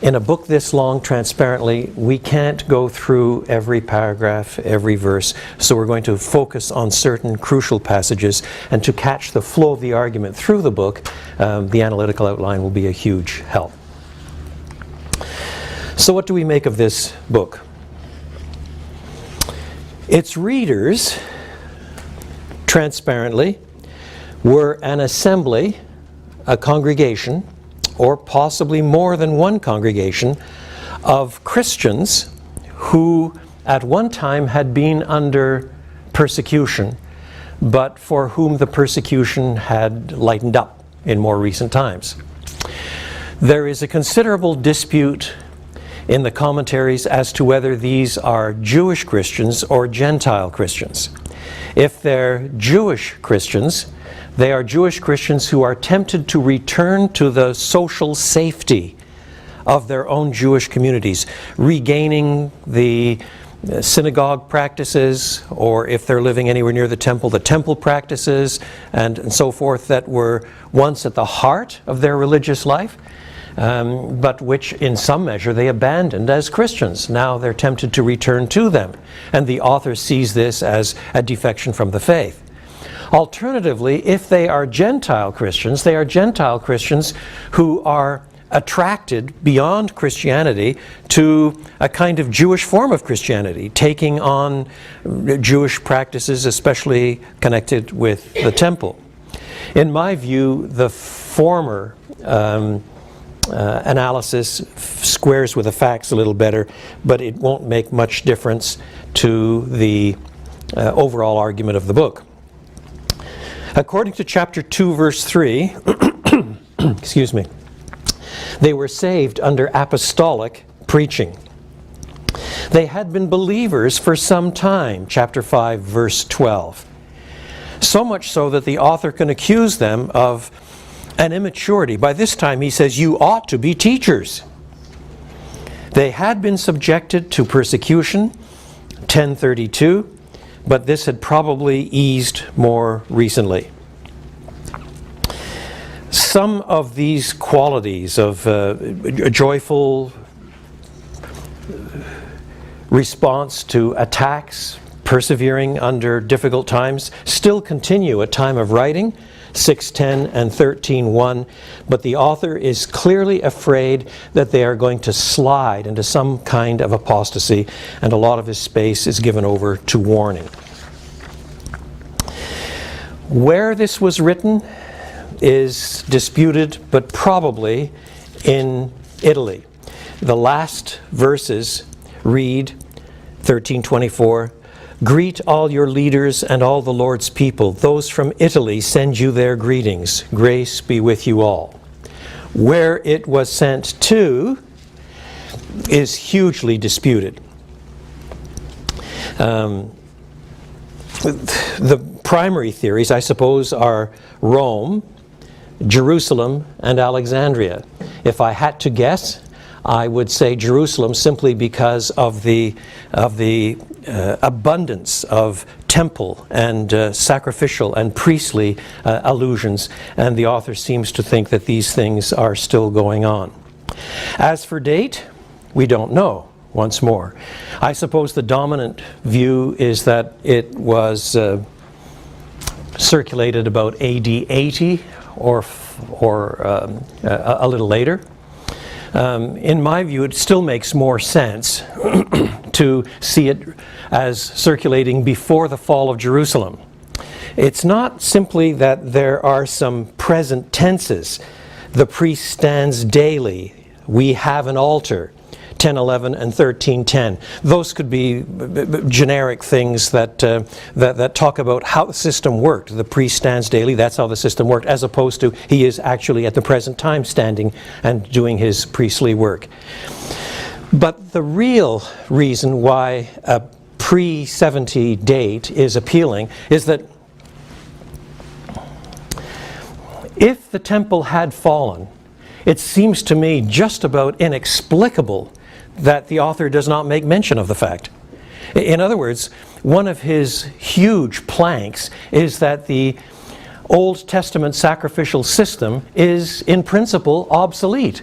in a book this long, transparently, we can't go through every paragraph, every verse, so we're going to focus on certain crucial passages, and to catch the flow of the argument through the book, the analytical outline will be a huge help. So what do we make of this book? Its readers, transparently, were an assembly, a congregation, or possibly more than one congregation of Christians who at one time had been under persecution, but for whom the persecution had lightened up in more recent times. There is a considerable dispute in the commentaries as to whether these are Jewish Christians or Gentile Christians. If they're Jewish Christians, they are Jewish Christians who are tempted to return to the social safety of their own Jewish communities, regaining the synagogue practices, or if they're living anywhere near the temple practices, and so forth, that were once at the heart of their religious life, but which in some measure they abandoned as Christians. Now they're tempted to return to them, and the author sees this as a defection from the faith. Alternatively, if they are Gentile Christians, they are Gentile Christians who are attracted beyond Christianity to a kind of Jewish form of Christianity, taking on Jewish practices, especially connected with the temple. In my view, the former analysis squares with the facts a little better, but it won't make much difference to the overall argument of the book. According to chapter 2, verse 3, excuse me, they were saved under apostolic preaching. They had been believers for some time, chapter 5, verse 12. So much so that the author can accuse them of an immaturity. By this time he says, you ought to be teachers. They had been subjected to persecution, 1032, but this had probably eased more recently. Some of these qualities of a joyful response to attacks, persevering under difficult times, still continue at time of writing, 6:10 and 13:1, but the author is clearly afraid that they are going to slide into some kind of apostasy, and a lot of his space is given over to warning. Where this was written is disputed, but probably in Italy. The last verses read, 13:24, greet all your leaders and all the Lord's people. Those from Italy send you their greetings. Grace be with you all. Where it was sent to is hugely disputed. The primary theories, I suppose, are Rome, Jerusalem, and Alexandria. If I had to guess, I would say Jerusalem, simply because of the abundance of temple and sacrificial and priestly allusions, and the author seems to think that these things are still going on. As for date, we don't know. Once more, I suppose the dominant view is that it was circulated about AD 80 or a little later. In my view, it still makes more sense to see it as circulating before the fall of Jerusalem. It's not simply that there are some present tenses. The priest stands daily. We have an altar. 10:11 and 13:10. Those could be generic things that talk about how the system worked. The priest stands daily, that's how the system worked, as opposed to he is actually at the present time standing and doing his priestly work. But the real reason why a pre-70 date is appealing is that if the temple had fallen, it seems to me just about inexplicable that the author does not make mention of the fact. In other words, one of his huge planks is that the Old Testament sacrificial system is in principle obsolete.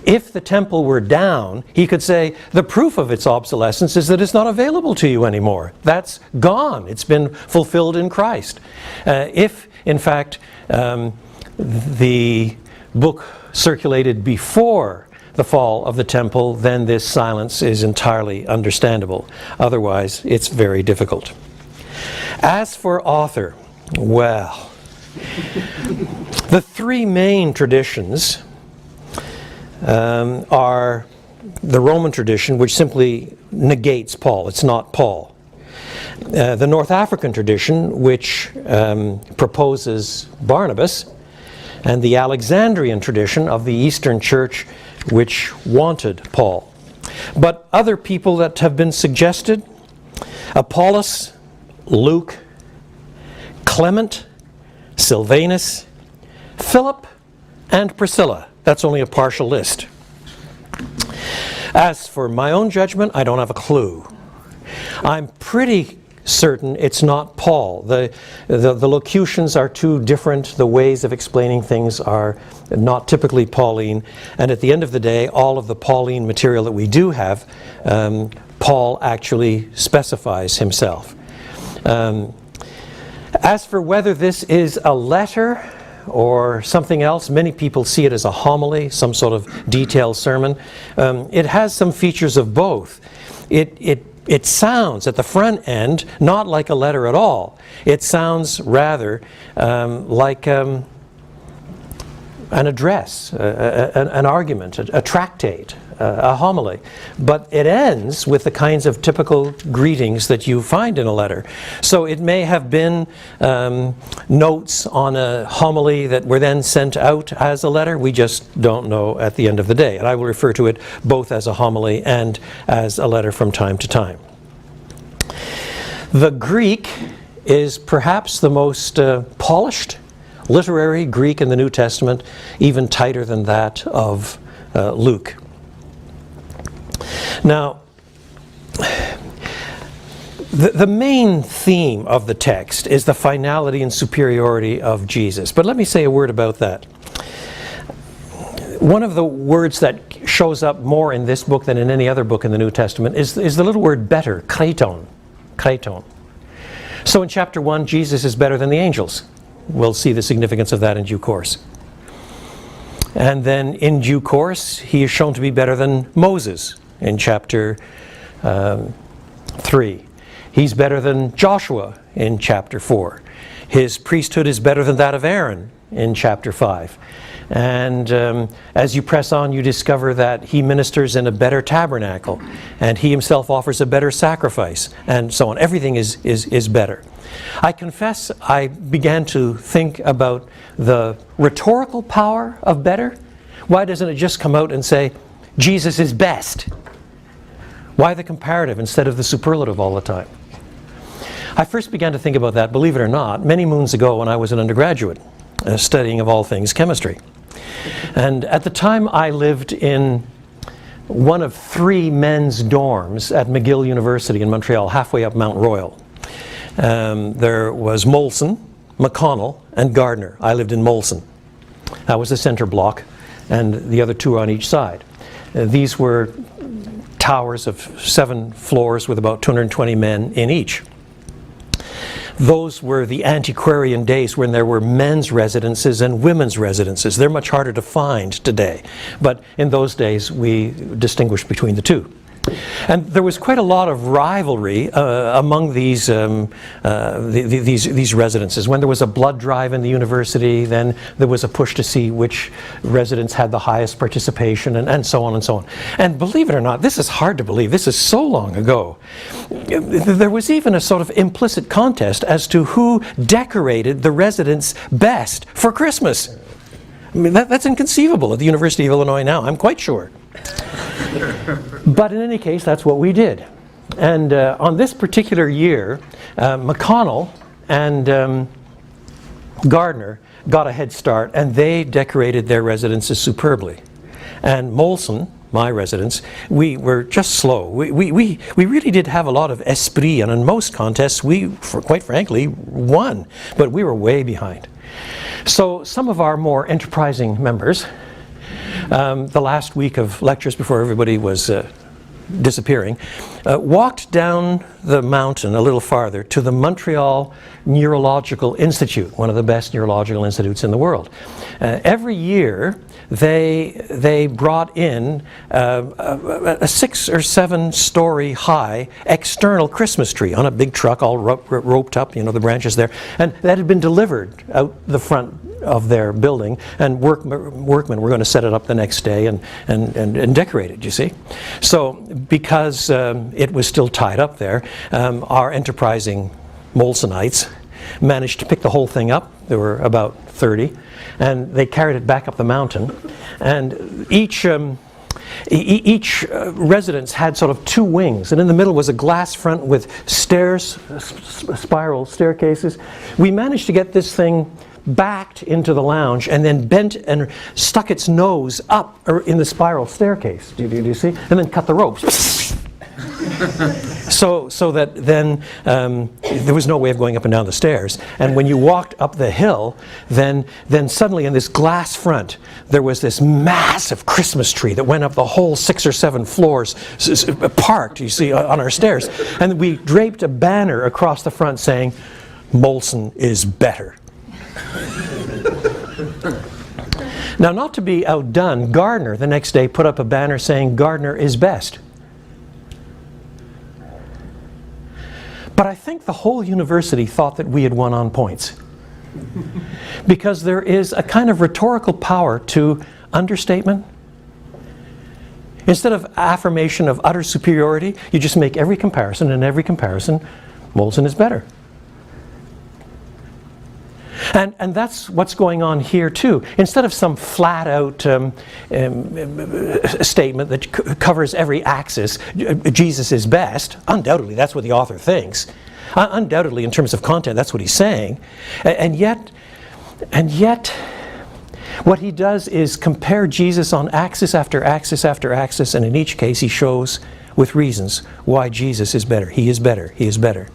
If the temple were down, he could say, the proof of its obsolescence is that it's not available to you anymore. That's gone. It's been fulfilled in Christ. If, in fact, the book circulated before the fall of the temple, then this silence is entirely understandable. Otherwise, it's very difficult. As for author, well, the three main traditions are the Roman tradition, which simply negates Paul. It's not Paul. The North African tradition, which proposes Barnabas, and the Alexandrian tradition of the Eastern Church, which wanted Paul. But other people that have been suggested, Apollos, Luke, Clement, Silvanus, Philip, and Priscilla. That's only a partial list. As for my own judgment, I don't have a clue. I'm pretty certain it's not Paul. The locutions are too different. The ways of explaining things are not typically Pauline. And at the end of the day, all of the Pauline material that we do have, Paul actually specifies himself. As for whether this is a letter or something else, many people see it as a homily, some sort of detailed sermon. It has some features of both. It sounds at the front end not like a letter at all. It sounds rather like an address, an argument, a tractate, a homily. But it ends with the kinds of typical greetings that you find in a letter. So it may have been notes on a homily that were then sent out as a letter. We just don't know at the end of the day. And I will refer to it both as a homily and as a letter from time to time. The Greek is perhaps the most polished literary Greek in the New Testament, even tighter than that of Luke. Now, the main theme of the text is the finality and superiority of Jesus. But let me say a word about that. One of the words that shows up more in this book than in any other book in the New Testament is the little word better, kraton. Kraton. So in chapter 1, Jesus is better than the angels. We'll see the significance of that in due course. And then in due course, he is shown to be better than Moses in chapter 3. He's better than Joshua in chapter 4. His priesthood is better than that of Aaron in chapter 5. And as you press on, you discover that he ministers in a better tabernacle, and he himself offers a better sacrifice, and so on. Everything is better. I confess I began to think about the rhetorical power of better. Why doesn't it just come out and say, Jesus is best? Why the comparative instead of the superlative all the time? I first began to think about that, believe it or not, many moons ago when I was an undergraduate, studying of all things chemistry. And at the time I lived in one of 3 men's dorms at McGill University in Montreal, halfway up Mount Royal. There was Molson, McConnell, and Gardner. I lived in Molson. That was the center block, and the other 2 on each side. These were towers of 7 floors with about 220 men in each. Those were the antiquarian days when there were men's residences and women's residences. They're much harder to find today, but in those days we distinguished between the two. And there was quite a lot of rivalry among these residences. When there was a blood drive in the university, then there was a push to see which residents had the highest participation, and so on and so on. And believe it or not, this is hard to believe. This is so long ago. There was even a sort of implicit contest as to who decorated the residents best for Christmas. I mean, that's inconceivable at the University of Illinois now, I'm quite sure. But in any case, that's what we did. And on this particular year, McConnell and Gardner got a head start, and they decorated their residences superbly. And Molson, my residence, we were just slow. We really did have a lot of esprit, and in most contests we, quite frankly, won. But we were way behind. So some of our more enterprising members the last week of lectures before everybody was disappearing, walked down the mountain a little farther to the Montreal Neurological Institute, one of the best neurological institutes in the world. Every year they brought in a 6 or 7 story high external Christmas tree on a big truck all roped up, the branches there, and that had been delivered out the front of their building, and workmen were going to set it up the next day and decorate it, you see. So because it was still tied up there, our enterprising Molsonites managed to pick the whole thing up. There were about 30, and they carried it back up the mountain, and each residence had sort of 2 wings, and in the middle was a glass front with stairs, spiral staircases. We managed to get this thing backed into the lounge and then bent and stuck its nose up in the spiral staircase. Do you see? And then cut the ropes. So that then there was no way of going up and down the stairs. And when you walked up the hill, then suddenly in this glass front, there was this massive Christmas tree that went up the whole 6 or 7 floors, parked, you see, on our stairs. And we draped a banner across the front saying, "Molson is better." Now, not to be outdone, Gardner the next day put up a banner saying, "Gardner is best." But I think the whole university thought that we had won on points. Because there is a kind of rhetorical power to understatement. Instead of affirmation of utter superiority, you just make every comparison, and every comparison, Molson is better. And that's what's going on here too. Instead of some flat-out statement that covers every axis, Jesus is best, undoubtedly that's what the author thinks. Undoubtedly in terms of content, that's what he's saying. And yet, what he does is compare Jesus on axis after axis after axis, and in each case he shows with reasons why Jesus is better. He is better. He is better.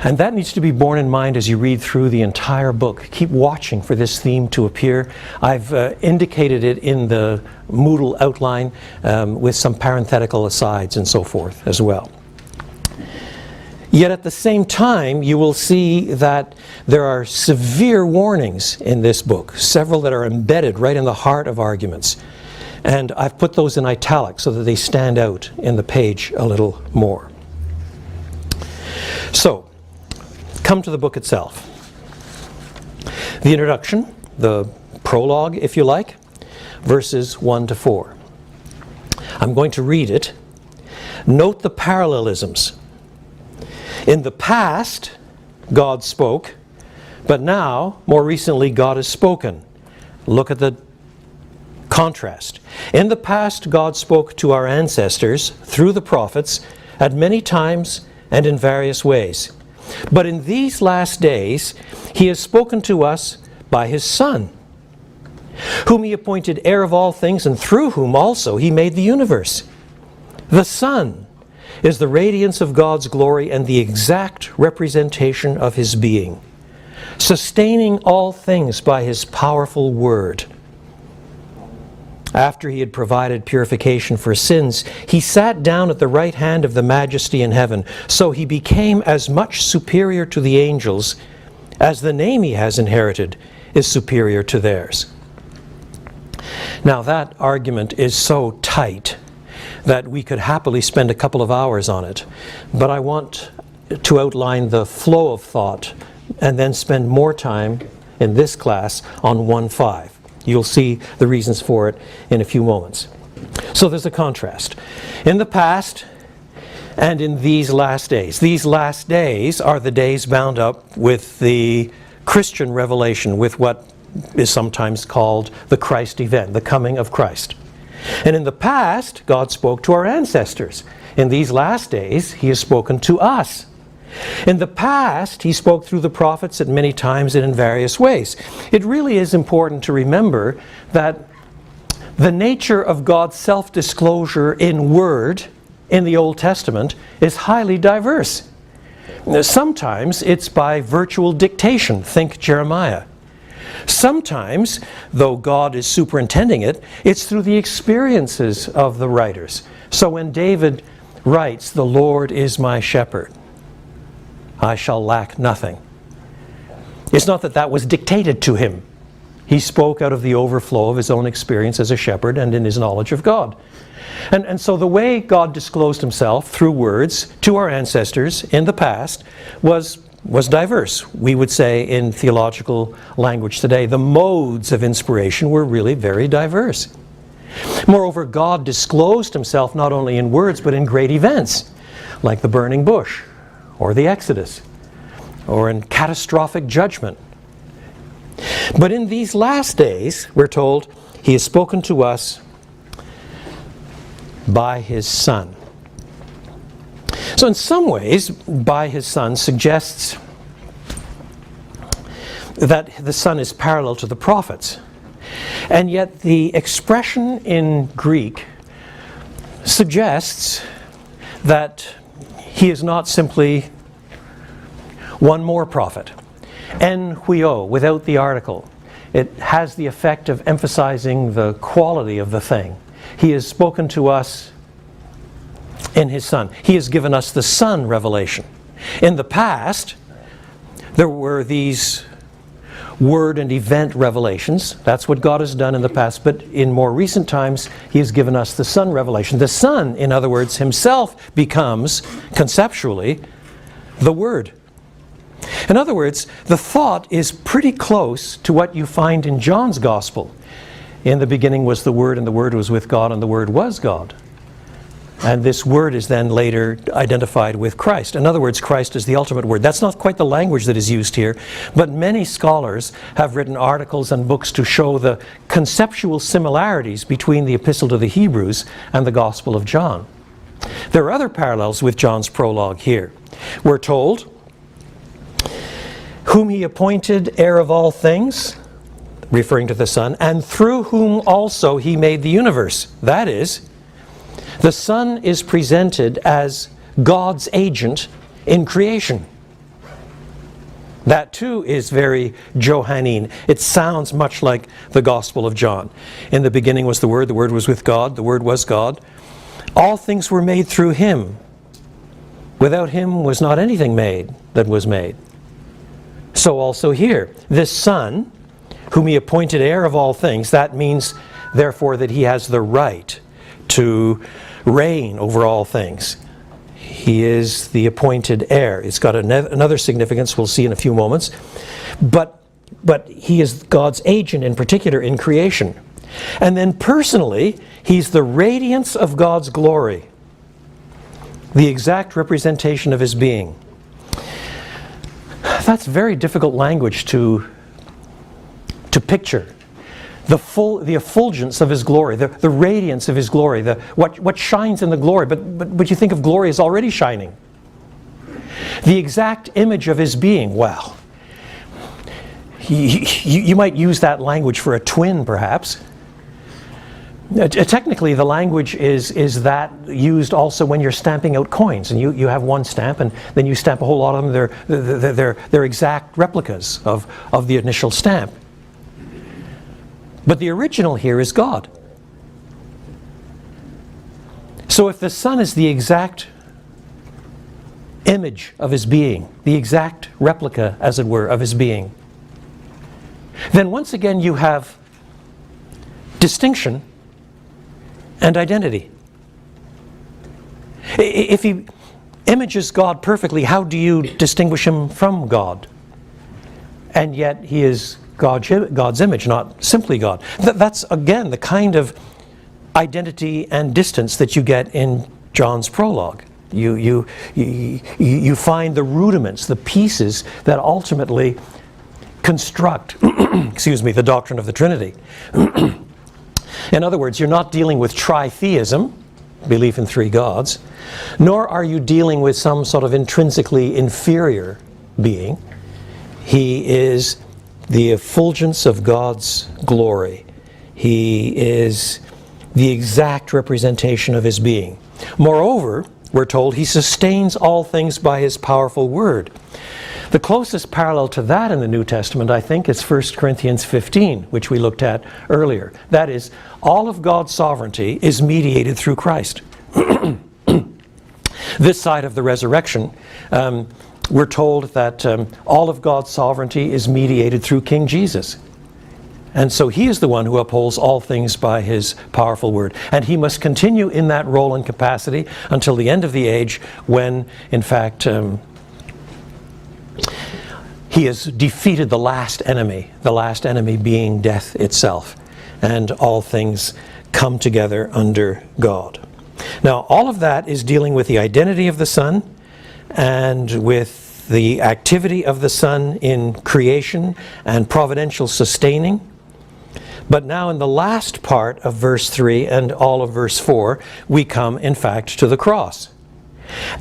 And that needs to be borne in mind as you read through the entire book. Keep watching for this theme to appear. I've indicated it in the Moodle outline with some parenthetical asides and so forth as well. Yet at the same time, you will see that there are severe warnings in this book, several that are embedded right in the heart of arguments. And I've put those in italics so that they stand out in the page a little more. So, come to the book itself. The introduction, the prologue, if you like, verses 1 to 4. I'm going to read it. Note the parallelisms. In the past, God spoke, but now, more recently, God has spoken. Look at the contrast. In the past, God spoke to our ancestors through the prophets at many times and in various ways. But in these last days, he has spoken to us by his Son, whom he appointed heir of all things, and through whom also he made the universe. The Son is the radiance of God's glory and the exact representation of his being, sustaining all things by his powerful word. After he had provided purification for sins, he sat down at the right hand of the Majesty in heaven. So he became as much superior to the angels as the name he has inherited is superior to theirs. Now that argument is so tight that we could happily spend a couple of hours on it. But I want to outline the flow of thought and then spend more time in this class on 1:5. You'll see the reasons for it in a few moments. So there's a contrast. In the past and in these last days. These last days are the days bound up with the Christian revelation, with what is sometimes called the Christ event, the coming of Christ. And in the past, God spoke to our ancestors. In these last days, he has spoken to us. In the past, he spoke through the prophets at many times and in various ways. It really is important to remember that the nature of God's self-disclosure in word in the Old Testament is highly diverse. Sometimes it's by virtual dictation. Think Jeremiah. Sometimes, though God is superintending it, it's through the experiences of the writers. So when David writes, "The Lord is my shepherd, I shall lack nothing," it's not that that was dictated to him. He spoke out of the overflow of his own experience as a shepherd and in his knowledge of God. And so the way God disclosed himself through words to our ancestors in the past was diverse. We would say in theological language today, the modes of inspiration were really very diverse. Moreover, God disclosed himself not only in words but in great events, like the burning bush, or the Exodus, or in catastrophic judgment. But in these last days, we're told, he has spoken to us by his Son. So in some ways, by his Son suggests that the Son is parallel to the prophets. And yet the expression in Greek suggests that he is not simply one more prophet. En huio, without the article. It has the effect of emphasizing the quality of the thing. He has spoken to us in his Son. He has given us the Son revelation. In the past, there were these word and event revelations. That's what God has done in the past. But in more recent times, he has given us the Son revelation. The Son, in other words, himself becomes, conceptually, the Word. In other words, the thought is pretty close to what you find in John's Gospel. In the beginning was the Word, and the Word was with God, and the Word was God. And this Word is then later identified with Christ. In other words, Christ is the ultimate Word. That's not quite the language that is used here, but many scholars have written articles and books to show the conceptual similarities between the Epistle to the Hebrews and the Gospel of John. There are other parallels with John's prologue here. We're told, "Whom he appointed heir of all things," referring to the Son, "and through whom also he made the universe." That is, the Son is presented as God's agent in creation. That too is very Johannine. It sounds much like the Gospel of John. "In the beginning was the Word was with God, the Word was God. All things were made through him. Without him was not anything made that was made." So also here, this Son, whom he appointed heir of all things, that means therefore that he has the right to reign over all things. He is the appointed heir. It's got another significance we'll see in a few moments. But he is God's agent in particular in creation. And then personally, he's the radiance of God's glory, the exact representation of his being. That's very difficult language to picture. The effulgence of his glory, the radiance of his glory, what shines in the glory, but you think of glory as already shining. The exact image of his being, well, you might use that language for a twin, perhaps. Technically, the language is that used also when you're stamping out coins, and you have one stamp, and then you stamp a whole lot of them. They're exact replicas of the initial stamp. But the original here is God. So if the Son is the exact image of his being, the exact replica, as it were, of his being, then once again you have distinction and identity. If he images God perfectly, how do you distinguish him from God? And yet he is God's image, not simply God. That's, again, the kind of identity and distance that you get in John's prologue. You find the rudiments, the pieces that ultimately construct the doctrine of the Trinity. In other words, you're not dealing with tritheism, belief in three gods, nor are you dealing with some sort of intrinsically inferior being. He is the effulgence of God's glory. He is the exact representation of his being. Moreover, we're told he sustains all things by his powerful word. The closest parallel to that in the New Testament, I think, is 1 Corinthians 15, which we looked at earlier. That is, all of God's sovereignty is mediated through Christ. This side of the resurrection, we're told that all of God's sovereignty is mediated through King Jesus. And so he is the one who upholds all things by his powerful word. And he must continue in that role and capacity until the end of the age, when, in fact, he has defeated the last enemy being death itself. And all things come together under God. Now, all of that is dealing with the identity of the Son and with the activity of the Son in creation and providential sustaining. But now in the last part of verse 3 and all of verse 4, we come, in fact, to the cross.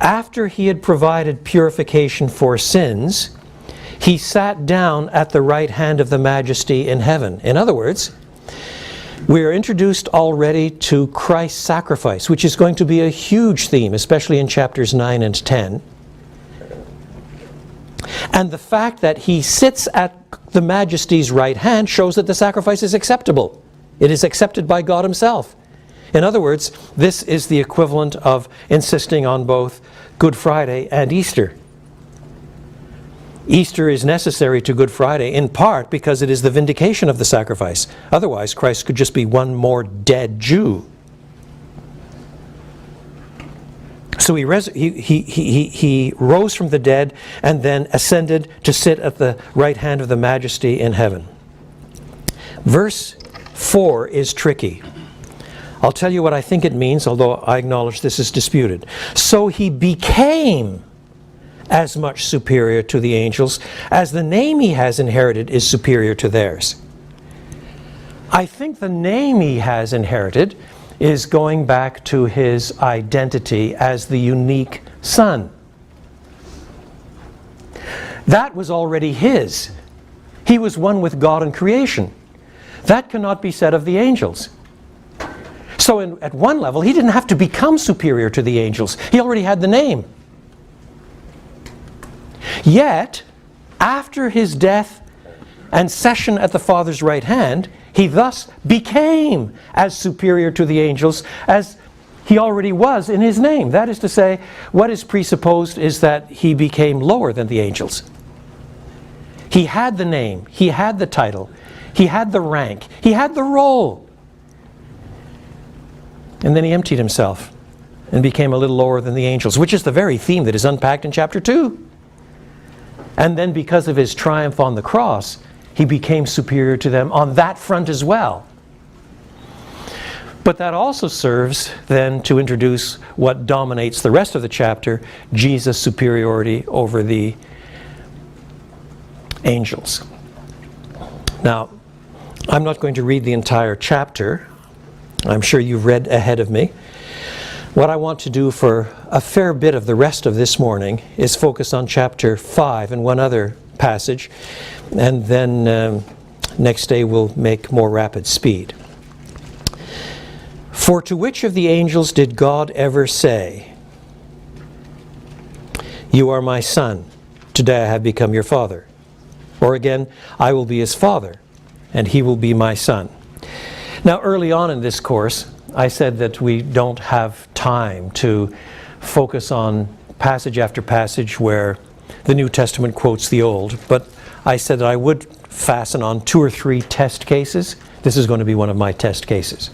After he had provided purification for sins, he sat down at the right hand of the Majesty in heaven. In other words, we are introduced already to Christ's sacrifice, which is going to be a huge theme, especially in chapters 9 and 10. And the fact that he sits at the Majesty's right hand shows that the sacrifice is acceptable. It is accepted by God himself. In other words, this is the equivalent of insisting on both Good Friday and Easter. Easter is necessary to Good Friday in part because it is the vindication of the sacrifice. Otherwise, Christ could just be one more dead Jew. So he rose from the dead and then ascended to sit at the right hand of the Majesty in heaven. Verse 4 is tricky. I'll tell you what I think it means, although I acknowledge this is disputed. So he became as much superior to the angels as the name he has inherited is superior to theirs. I think the name he has inherited is going back to his identity as the unique Son. That was already his. He was one with God in creation. That cannot be said of the angels. So at one level, he didn't have to become superior to the angels. He already had the name. Yet, after his death and session at the Father's right hand, he thus became as superior to the angels as he already was in his name. That is to say, what is presupposed is that he became lower than the angels. He had the name, he had the title, he had the rank, he had the role. And then he emptied himself and became a little lower than the angels, which is the very theme that is unpacked in chapter 2. And then because of his triumph on the cross, he became superior to them on that front as well. But that also serves then to introduce what dominates the rest of the chapter, Jesus' superiority over the angels. Now, I'm not going to read the entire chapter. I'm sure you've read ahead of me. What I want to do for a fair bit of the rest of this morning is focus on chapter 5 and one other passage, and then next day we'll make more rapid speed. For to which of the angels did God ever say, "You are my son, today I have become your father"? Or again, "I will be his father, and he will be my son"? Now, early on in this course, I said that we don't have time to focus on passage after passage where the New Testament quotes the Old, but I said that I would fasten on 2 or 3 test cases. This is going to be one of my test cases.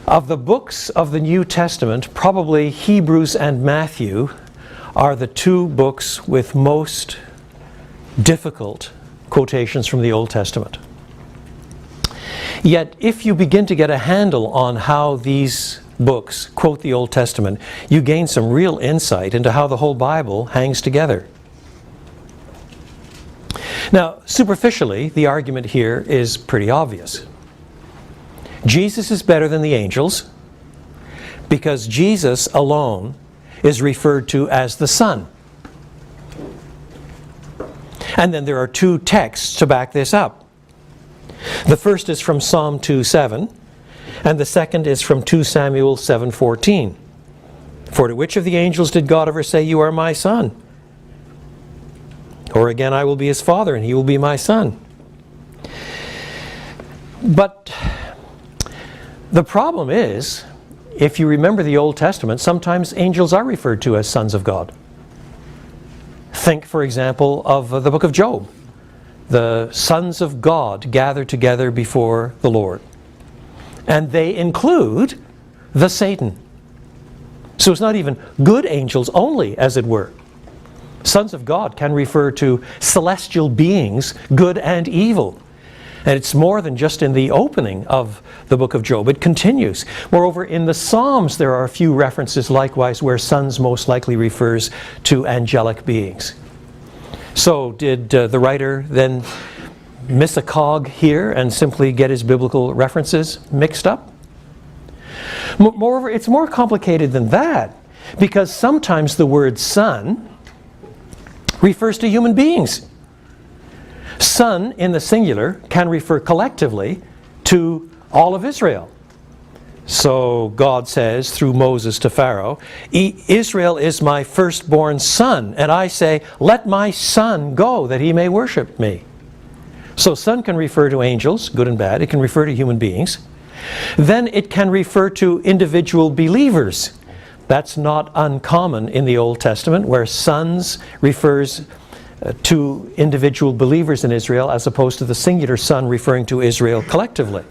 Of the books of the New Testament, probably Hebrews and Matthew are the 2 books with most difficult quotations from the Old Testament. Yet, if you begin to get a handle on how these books quote the Old Testament, you gain some real insight into how the whole Bible hangs together. Now, superficially, the argument here is pretty obvious. Jesus is better than the angels because Jesus alone is referred to as the Son. And then there are 2 texts to back this up. The first is from Psalm 2:7, and the second is from 2 Samuel 7:14. For to which of the angels did God ever say, "You are my son"? Or again, I will be his father and he will be my son. But the problem is, if you remember the Old Testament, sometimes angels are referred to as sons of God. Think, for example, of the book of Job. The sons of God gather together before the Lord. And they include the Satan. So it's not even good angels only, as it were. Sons of God can refer to celestial beings, good and evil. And it's more than just in the opening of the book of Job. It continues. Moreover, in the Psalms there are a few references likewise where sons most likely refers to angelic beings. So did the writer then miss a cog here and simply get his biblical references mixed up? Moreover, it's more complicated than that, because sometimes the word son refers to human beings. Son in the singular can refer collectively to all of Israel. So God says through Moses to Pharaoh, Israel is my firstborn son, and I say, let my son go that he may worship me. So son can refer to angels, good and bad. It can refer to human beings. Then it can refer to individual believers. That's not uncommon in the Old Testament, where sons refers to individual believers in Israel as opposed to the singular son referring to Israel collectively.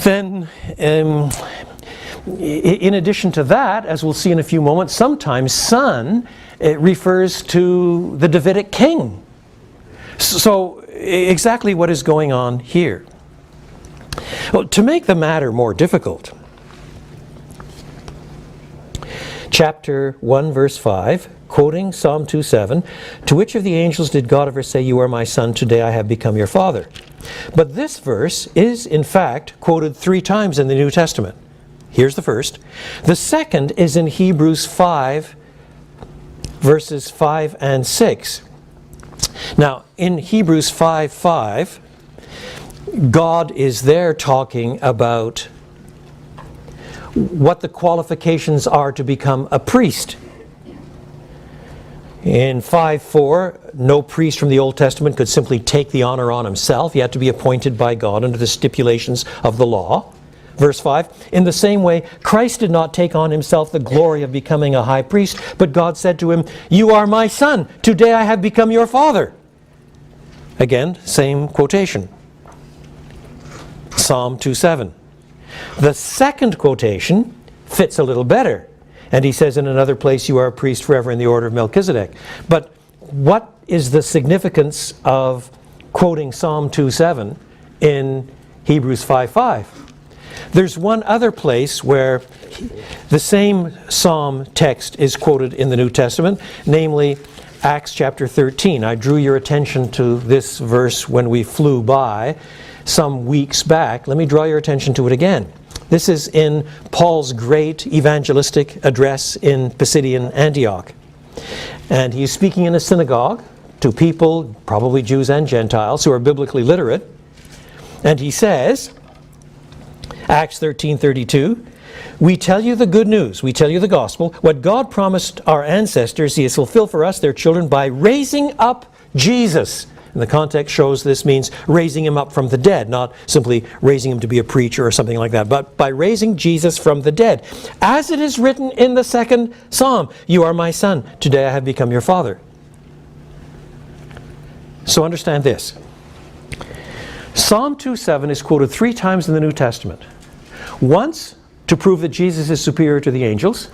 Then, in addition to that, as we'll see in a few moments, sometimes son refers to the Davidic king. So, exactly what is going on here? Well, to make the matter more difficult, chapter 1, verse 5, quoting Psalm 2:7, to which of the angels did God ever say, you are my son, today I have become your father? But this verse is, in fact, quoted 3 times in the New Testament. Here's the first. The second is in Hebrews 5, verses 5 and 6. Now, in Hebrews 5:5, God is there talking about what the qualifications are to become a priest. In 5:4, no priest from the Old Testament could simply take the honor on himself. He had to be appointed by God under the stipulations of the law. Verse 5, in the same way, Christ did not take on himself the glory of becoming a high priest, but God said to him, you are my son, today I have become your father. Again, same quotation. Psalm 2:7. The second quotation fits a little better. And he says in another place, you are a priest forever in the order of Melchizedek. But what is the significance of quoting Psalm 2:7 in Hebrews 5:5? There's one other place where the same psalm text is quoted in the New Testament, namely Acts chapter 13. I drew your attention to this verse when we flew by some weeks back. Let me draw your attention to it again. This is in Paul's great evangelistic address in Pisidian Antioch. And he's speaking in a synagogue to people, probably Jews and Gentiles, who are biblically literate. And he says, Acts 13:32, we tell you the good news, we tell you the gospel. What God promised our ancestors, he has fulfilled for us, their children, by raising up Jesus. And the context shows this means raising him up from the dead, not simply raising him to be a preacher or something like that, but by raising Jesus from the dead. As it is written in the second psalm, you are my son, today I have become your father. So understand this. Psalm 2:7 is quoted 3 times in the New Testament. Once to prove that Jesus is superior to the angels.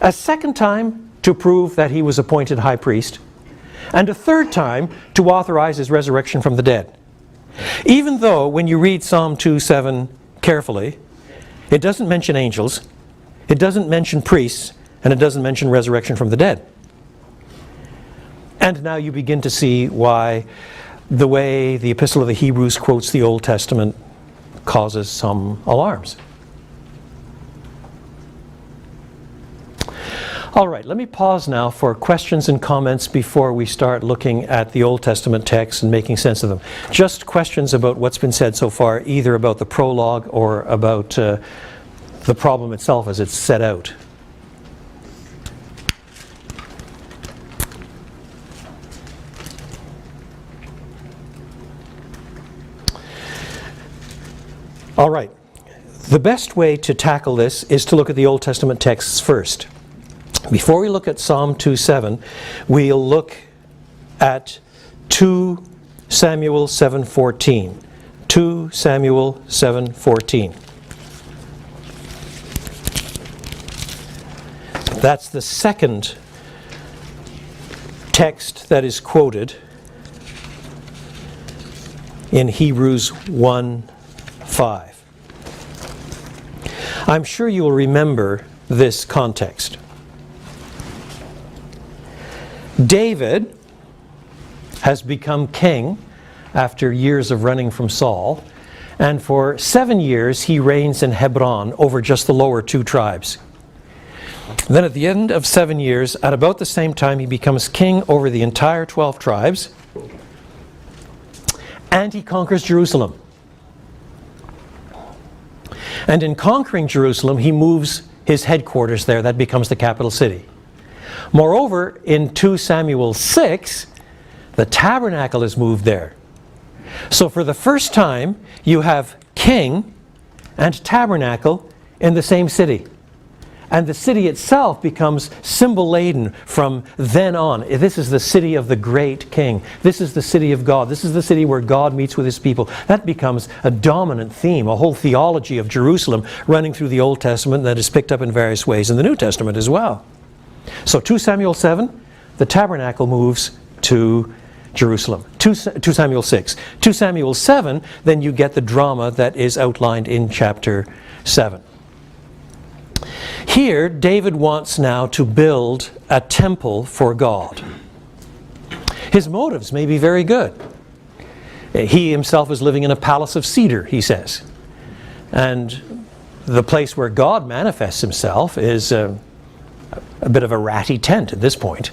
A second time to prove that he was appointed high priest. And a third time to authorize his resurrection from the dead. Even though when you read Psalm 2:7 carefully, it doesn't mention angels, it doesn't mention priests, and it doesn't mention resurrection from the dead. And now you begin to see why the way the Epistle of the Hebrews quotes the Old Testament causes some alarms. All right, let me pause now for questions and comments before we start looking at the Old Testament text and making sense of them. Just questions about what's been said so far, either about the prologue or about the problem itself as it's set out. All right. The best way to tackle this is to look at the Old Testament texts first. Before we look at Psalm 2:7, we'll look at 2 Samuel 7:14. 2 Samuel 7:14. That's the second text that is quoted in Hebrews 1:5. I'm sure you will remember this context. David has become king after years of running from Saul, and for 7 years he reigns in Hebron over just the lower 2 tribes. Then at the end of 7 years, at about the same time, he becomes king over the entire 12 tribes, and he conquers Jerusalem. And in conquering Jerusalem, he moves his headquarters there. That becomes the capital city. Moreover, in 2 Samuel 6, the tabernacle is moved there. So for the first time, you have king and tabernacle in the same city. And the city itself becomes symbol-laden from then on. This is the city of the great king. This is the city of God. This is the city where God meets with his people. That becomes a dominant theme, a whole theology of Jerusalem running through the Old Testament that is picked up in various ways in the New Testament as well. So 2 Samuel 7, the tabernacle moves to Jerusalem. 2 Samuel 6. 2 Samuel 7, then you get the drama that is outlined in chapter 7. Here, David wants now to build a temple for God. His motives may be very good. He himself is living in a palace of cedar, he says. And the place where God manifests himself is a bit of a ratty tent at this point.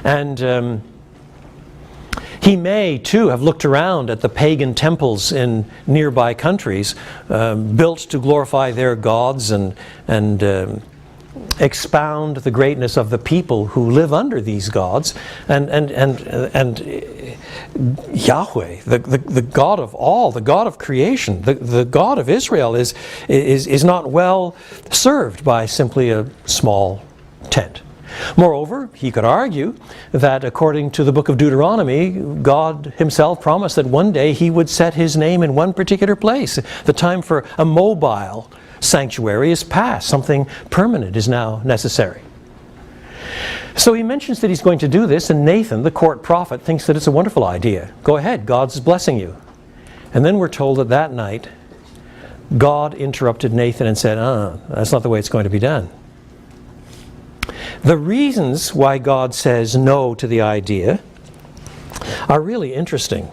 And he may, too, have looked around at the pagan temples in nearby countries built to glorify their gods and expound the greatness of the people who live under these gods. And Yahweh, the God of all, the God of creation, the God of Israel is not well served by simply a small tent. Moreover, he could argue that according to the book of Deuteronomy, God himself promised that one day he would set his name in one particular place. The time for a mobile sanctuary is past. Something permanent is now necessary. So he mentions that he's going to do this, and Nathan, the court prophet, thinks that it's a wonderful idea. Go ahead, God's blessing you. And then we're told that that night, God interrupted Nathan and said, that's not the way it's going to be done. The reasons why God says no to the idea are really interesting.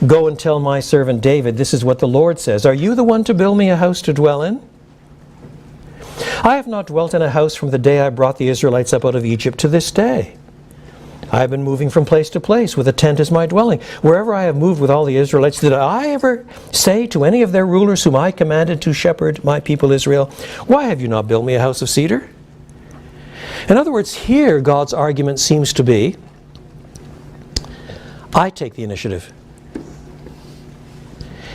Go and tell my servant David, this is what the Lord says. Are you the one to build me a house to dwell in? I have not dwelt in a house from the day I brought the Israelites up out of Egypt to this day. I have been moving from place to place with a tent as my dwelling. Wherever I have moved with all the Israelites, did I ever say to any of their rulers whom I commanded to shepherd my people Israel, why have you not built me a house of cedar? In other words, here God's argument seems to be, I take the initiative.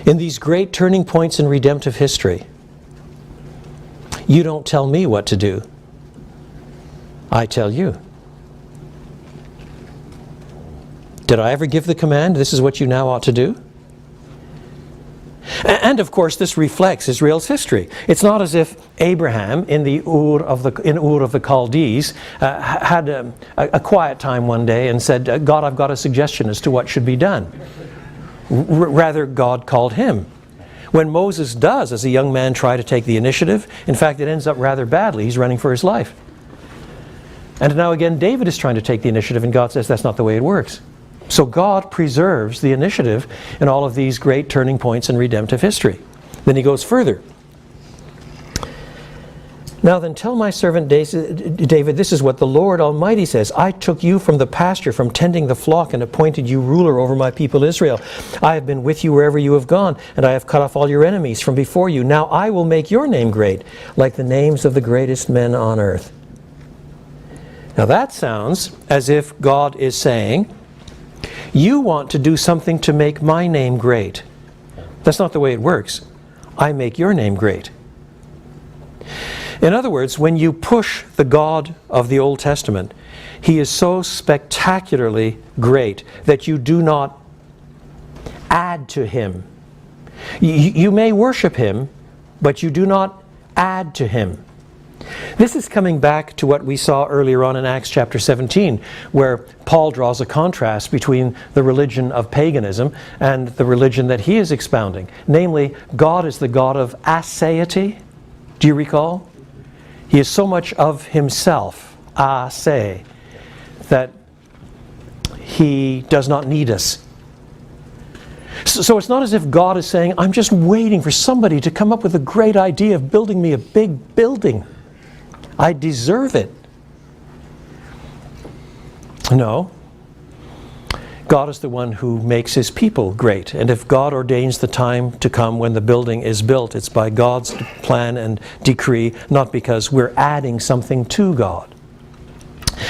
In these great turning points in redemptive history, you don't tell me what to do. I tell you. Did I ever give the command, this is what you now ought to do? And of course, this reflects Israel's history. It's not as if Abraham in Ur of the Chaldees had a quiet time one day and said, God, I've got a suggestion as to what should be done. Rather, God called him. When Moses does, as a young man, try to take the initiative, in fact, it ends up rather badly. He's running for his life. And now again, David is trying to take the initiative, and God says that's not the way it works. So God preserves the initiative in all of these great turning points in redemptive history. Then he goes further. Now then, tell my servant David, this is what the Lord Almighty says. I took you from the pasture, from tending the flock, and appointed you ruler over my people Israel. I have been with you wherever you have gone, and I have cut off all your enemies from before you. Now I will make your name great, like the names of the greatest men on earth. Now that sounds as if God is saying, you want to do something to make my name great. That's not the way it works. I make your name great. In other words, when you push the God of the Old Testament, He is so spectacularly great that you do not add to Him. You may worship Him, but you do not add to Him. This is coming back to what we saw earlier on in Acts chapter 17, where Paul draws a contrast between the religion of paganism and the religion that he is expounding. Namely, God is the God of aseity. Do you recall? He is so much of Himself, ase, that He does not need us. So it's not as if God is saying, I'm just waiting for somebody to come up with a great idea of building me a big building. I deserve it. No. God is the one who makes His people great. And if God ordains the time to come when the building is built, it's by God's plan and decree, not because we're adding something to God.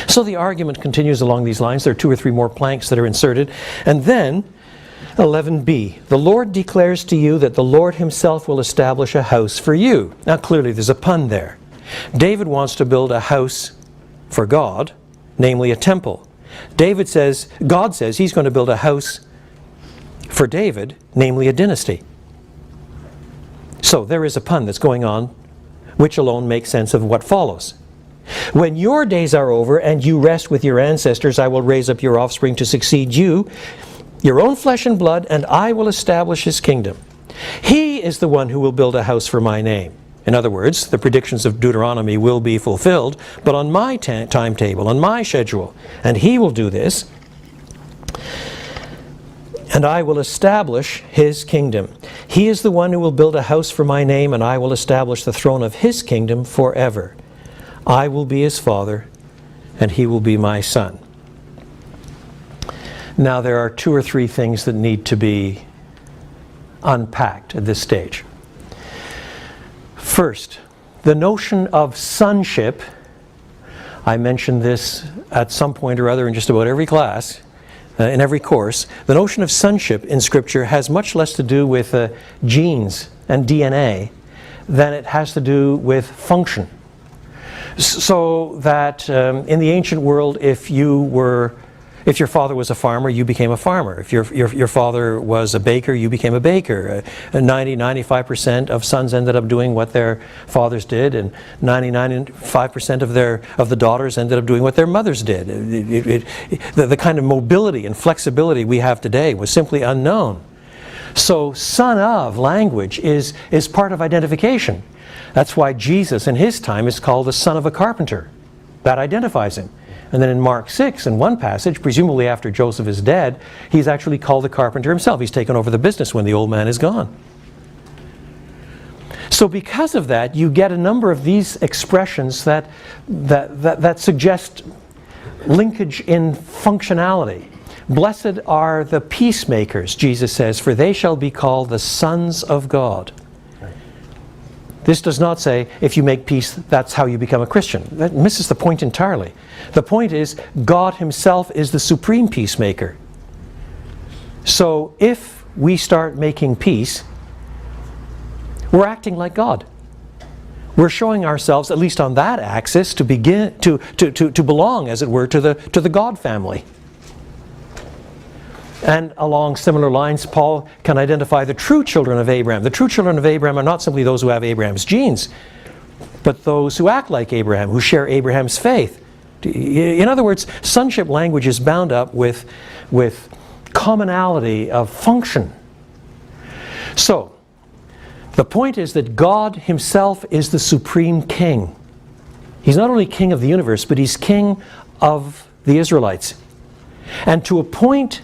So the argument continues along these lines. There are 2 or 3 more planks that are inserted. And then 11b, the Lord declares to you that the Lord Himself will establish a house for you. Now clearly there's a pun there. David wants to build a house for God, namely a temple. God says He's going to build a house for David, namely a dynasty. So there is a pun that's going on, which alone makes sense of what follows. When your days are over and you rest with your ancestors, I will raise up your offspring to succeed you, your own flesh and blood, and I will establish His kingdom. He is the one who will build a house for my name. In other words, the predictions of Deuteronomy will be fulfilled, but on my timetable, on my schedule. And He will do this. And I will establish His kingdom. He is the one who will build a house for my name, and I will establish the throne of His kingdom forever. I will be His father, and He will be my son. Now there are 2 or 3 things that need to be unpacked at this stage. First, the notion of sonship. I mentioned this at some point or other in just about every class, in every course. The notion of sonship in Scripture has much less to do with genes and DNA than it has to do with function. So that in the ancient world, if your father was a farmer, you became a farmer. If your father was a baker, you became a baker. 95% of sons ended up doing what their fathers did, and 95% of the daughters ended up doing what their mothers did. The kind of mobility and flexibility we have today was simply unknown. So son of language is part of identification. That's why Jesus in His time is called the son of a carpenter. That identifies Him. And then in Mark 6, in one passage, presumably after Joseph is dead, He's actually called the carpenter himself. He's taken over the business when the old man is gone. So because of that, you get a number of these expressions that suggest linkage in functionality. Blessed are the peacemakers, Jesus says, for they shall be called the sons of God. This does not say, if you make peace, that's how you become a Christian. That misses the point entirely. The point is, God Himself is the supreme peacemaker. So if we start making peace, we're acting like God. We're showing ourselves, at least on that axis, to begin to belong, as it were, to the God family. And along similar lines, Paul can identify the true children of Abraham. The true children of Abraham are not simply those who have Abraham's genes, but those who act like Abraham, who share Abraham's faith. In other words, sonship language is bound up with commonality of function. So, the point is that God Himself is the supreme king. He's not only king of the universe, but He's king of the Israelites. And to appoint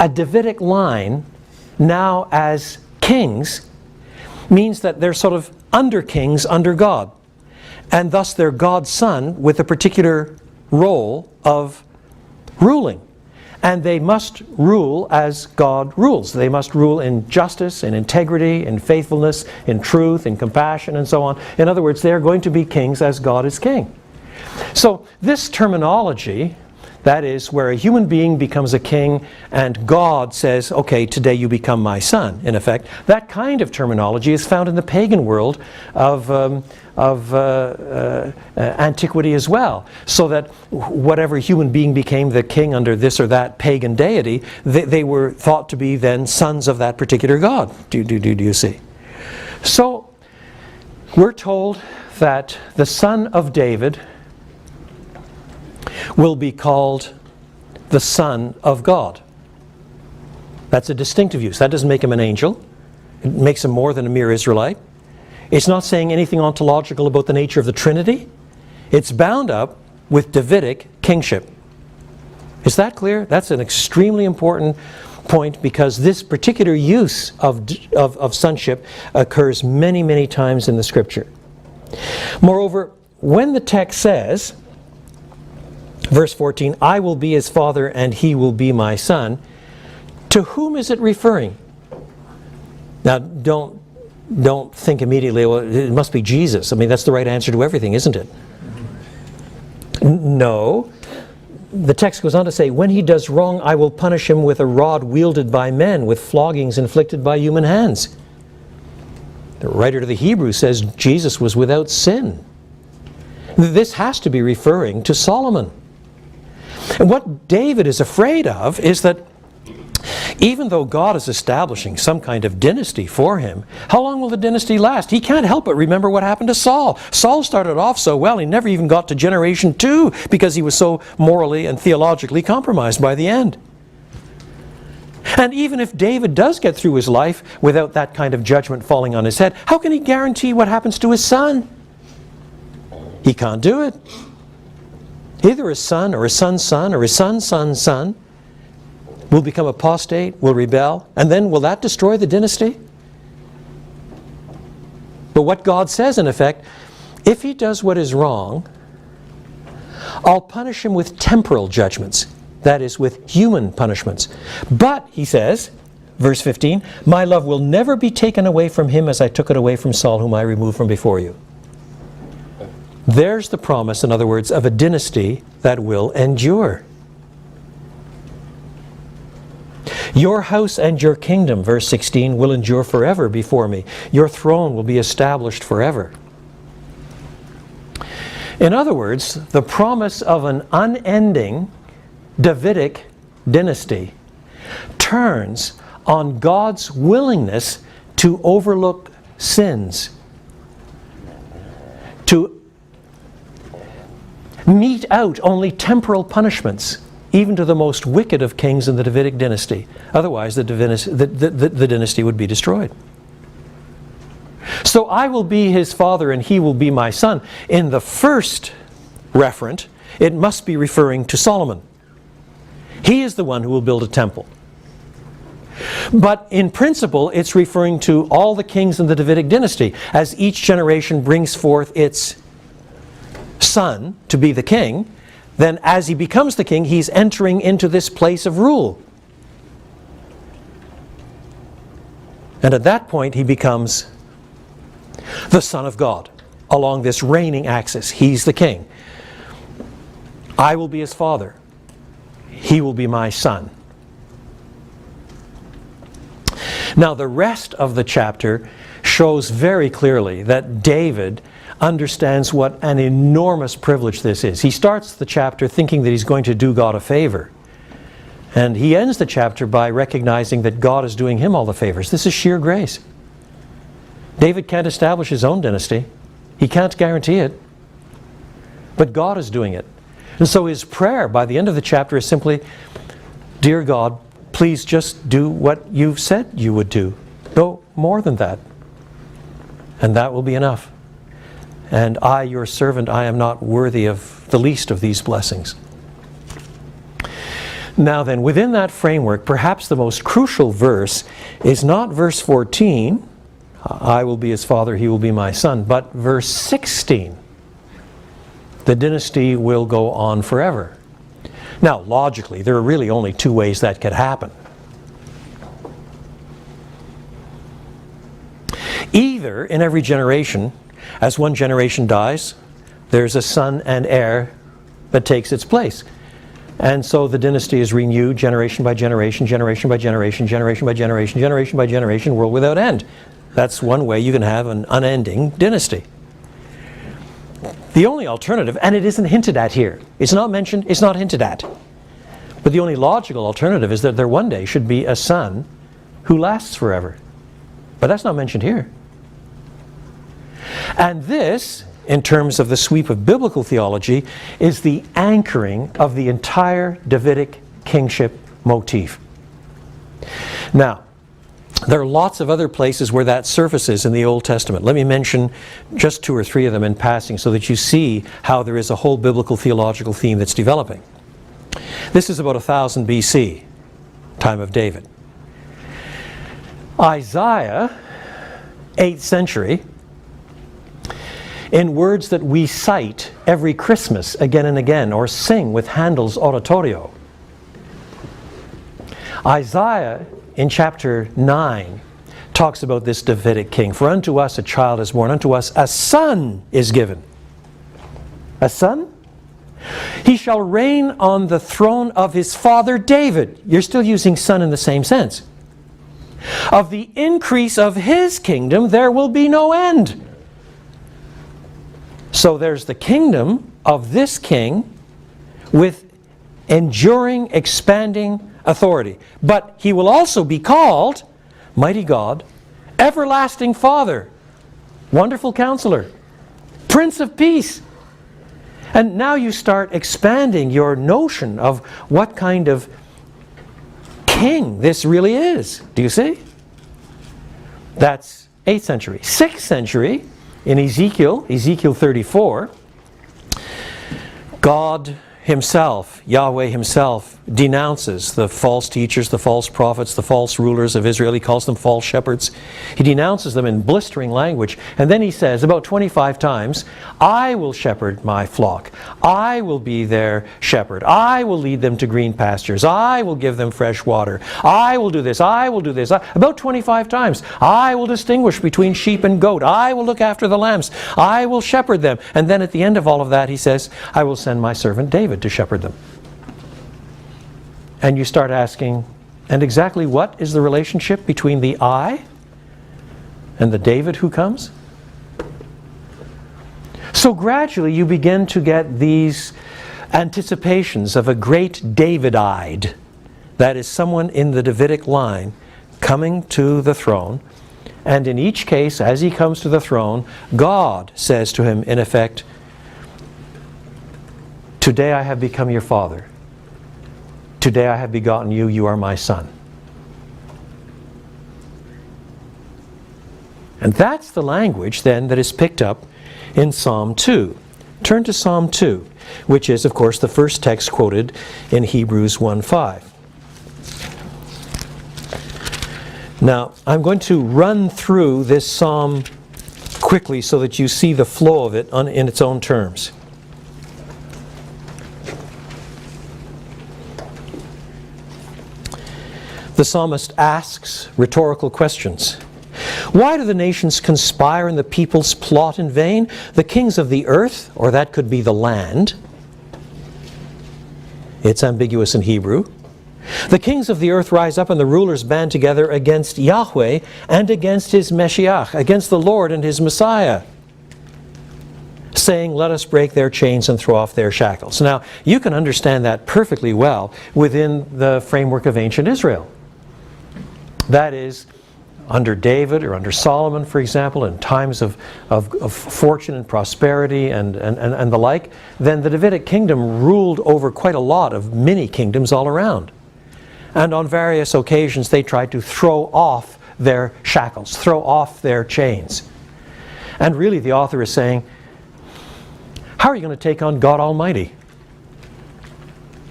a Davidic line now as kings means that they're sort of under kings under God. And thus they're God's son with a particular role of ruling. And they must rule as God rules. They must rule in justice, in integrity, in faithfulness, in truth, in compassion, and so on. In other words, they're going to be kings as God is king. So this terminology, That is, where a human being becomes a king and God says, okay, today you become my son, in effect. That kind of terminology is found in the pagan world of antiquity as well. So that whatever human being became the king under this or that pagan deity, they were thought to be then sons of that particular god. Do you see? So we're told that the son of David will be called the Son of God. That's a distinctive use. That doesn't make him an angel. It makes him more than a mere Israelite. It's not saying anything ontological about the nature of the Trinity. It's bound up with Davidic kingship. Is that clear? That's an extremely important point, because this particular use of sonship occurs many, many times in the Scripture. Moreover, when the text says, verse 14, I will be his father and he will be my son, to whom is it referring? Now, don't think immediately, well, it must be Jesus. I mean, that's the right answer to everything, isn't it? No. The text goes on to say, when he does wrong, I will punish him with a rod wielded by men, with floggings inflicted by human hands. The writer to the Hebrews says Jesus was without sin. This has to be referring to Solomon. And what David is afraid of is that even though God is establishing some kind of dynasty for him, how long will the dynasty last? He can't help but remember what happened to Saul. Saul started off so well, he never even got to generation 2 because he was so morally and theologically compromised by the end. And even if David does get through his life without that kind of judgment falling on his head, how can he guarantee what happens to his son? He can't do it. Either his son or his son's son or his son's son's son will become apostate, will rebel, and then will that destroy the dynasty? But what God says, in effect, if he does what is wrong, I'll punish him with temporal judgments, that is, with human punishments. But, he says, verse 15, my love will never be taken away from him as I took it away from Saul, whom I removed from before you. There's the promise, in other words, of a dynasty that will endure. Your house and your kingdom, verse 16, will endure forever before me. Your throne will be established forever. In other words, the promise of an unending Davidic dynasty turns on God's willingness to overlook sins, to mete out only temporal punishments, even to the most wicked of kings in the Davidic dynasty. Otherwise, the dynasty would be destroyed. So I will be his father and he will be my son. In the first referent, it must be referring to Solomon. He is the one who will build a temple. But in principle, it's referring to all the kings in the Davidic dynasty. As each generation brings forth its son to be the king, then as he becomes the king, he's entering into this place of rule. And at that point, he becomes the Son of God along this reigning axis. He's the king. I will be his father. He will be my son. Now, the rest of the chapter shows very clearly that David understands what an enormous privilege this is. He starts the chapter thinking that he's going to do God a favor. And he ends the chapter by recognizing that God is doing him all the favors. This is sheer grace. David can't establish his own dynasty. He can't guarantee it. But God is doing it. And so his prayer by the end of the chapter is simply, dear God, please just do what you've said you would do. No more than that. And that will be enough. And I, your servant, I am not worthy of the least of these blessings. Now then, within that framework, perhaps the most crucial verse is not verse 14, I will be his father, he will be my son, but verse 16, the dynasty will go on forever. Now, logically, there are really only two ways that could happen. Either in every generation, as one generation dies, there's a son and heir that takes its place. And so the dynasty is renewed generation by generation, generation by generation, generation by generation, generation by generation, world without end. That's one way you can have an unending dynasty. The only alternative, and it isn't hinted at here, it's not mentioned, it's not hinted at, but the only logical alternative is that there one day should be a son who lasts forever. But that's not mentioned here. And this, in terms of the sweep of biblical theology, is the anchoring of the entire Davidic kingship motif. Now, there are lots of other places where that surfaces in the Old Testament. Let me mention just 2 or 3 of them in passing so that you see how there is a whole biblical theological theme that's developing. This is about 1000 BC, time of David. Isaiah, 8th century, in words that we cite every Christmas again and again, or sing with Handel's oratorio. Isaiah, in chapter 9, talks about this Davidic king. For unto us a child is born, unto us a son is given. A son? He shall reign on the throne of his father David. You're still using son in the same sense. Of the increase of his kingdom there will be no end. So there's the kingdom of this king with enduring, expanding authority. But he will also be called Mighty God, Everlasting Father, Wonderful Counselor, Prince of Peace. And now you start expanding your notion of what kind of king this really is. Do you see? That's 8th century. 6th century, in Ezekiel 34, God himself, Yahweh himself, denounces the false teachers, the false prophets, the false rulers of Israel. He calls them false shepherds. He denounces them in blistering language. And then he says about 25 times, I will shepherd my flock. I will be their shepherd. I will lead them to green pastures. I will give them fresh water. I will do this. I will do this. About 25 times. I will distinguish between sheep and goat. I will look after the lambs. I will shepherd them. And then at the end of all of that he says, I will send my servant David to shepherd them. And you start asking, and exactly what is the relationship between the I and the David who comes? So gradually you begin to get these anticipations of a great Davidide, that is someone in the Davidic line coming to the throne. And in each case, as he comes to the throne, God says to him, in effect, today I have become your father. Today I have begotten you, you are my son. And that's the language then that is picked up in Psalm 2. Turn to Psalm 2, which is, of course, the first text quoted in Hebrews 1:5. Now, I'm going to run through this psalm quickly so that you see the flow of it in its own terms. The psalmist asks rhetorical questions. Why do the nations conspire and the peoples plot in vain? The kings of the earth, or that could be the land. It's ambiguous in Hebrew. The kings of the earth rise up and the rulers band together against Yahweh and against his Meshiach, against the Lord and his Messiah, saying, let us break their chains and throw off their shackles. Now, you can understand that perfectly well within the framework of ancient Israel. That is, under David or under Solomon, for example, in times of fortune and prosperity and the like, then the Davidic kingdom ruled over quite a lot of mini kingdoms all around. And on various occasions they tried to throw off their shackles, throw off their chains. And really the author is saying, how are you going to take on God Almighty?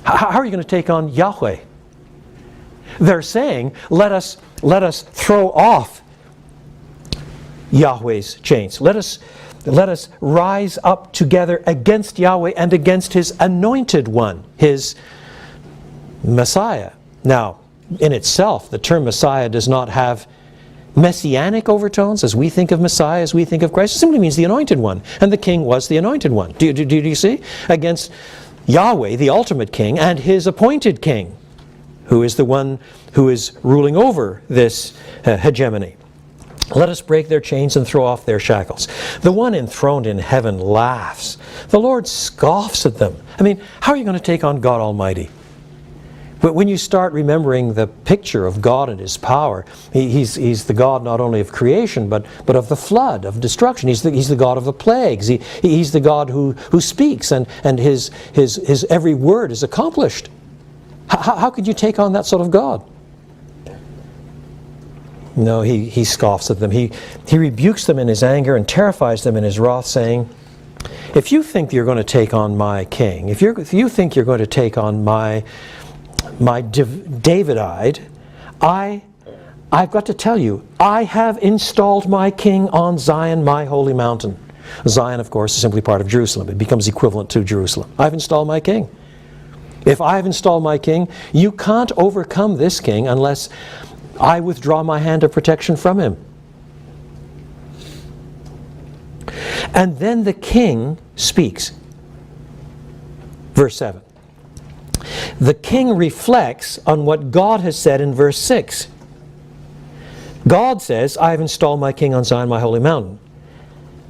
How are you going to take on Yahweh? They're saying, let us throw off Yahweh's chains. Let us rise up together against Yahweh and against his anointed one, his Messiah. Now, in itself, the term Messiah does not have messianic overtones as we think of Messiah, as we think of Christ. It simply means the anointed one. And the king was the anointed one. Do you see? Against Yahweh, the ultimate king, and his appointed king, who is the one who is ruling over this hegemony. Let us break their chains and throw off their shackles. The one enthroned in heaven laughs. The Lord scoffs at them. I mean, how are you going to take on God Almighty? But when you start remembering the picture of God and his power, he's the God not only of creation, but of the flood, of destruction. He's the God of the plagues. He's the God who speaks, and his every word is accomplished. How could you take on that sort of God? No, he scoffs at them. He rebukes them in his anger and terrifies them in his wrath, saying, if you think you're going to take on my king, if you think you're going to take on my Davidite, I've got to tell you, I have installed my king on Zion, my holy mountain. Zion, of course, is simply part of Jerusalem. It becomes equivalent to Jerusalem. I've installed my king. If I've installed my king, you can't overcome this king unless I withdraw my hand of protection from him. And then the king speaks. Verse 7. The king reflects on what God has said in verse 6. God says, I have installed my king on Zion, my holy mountain.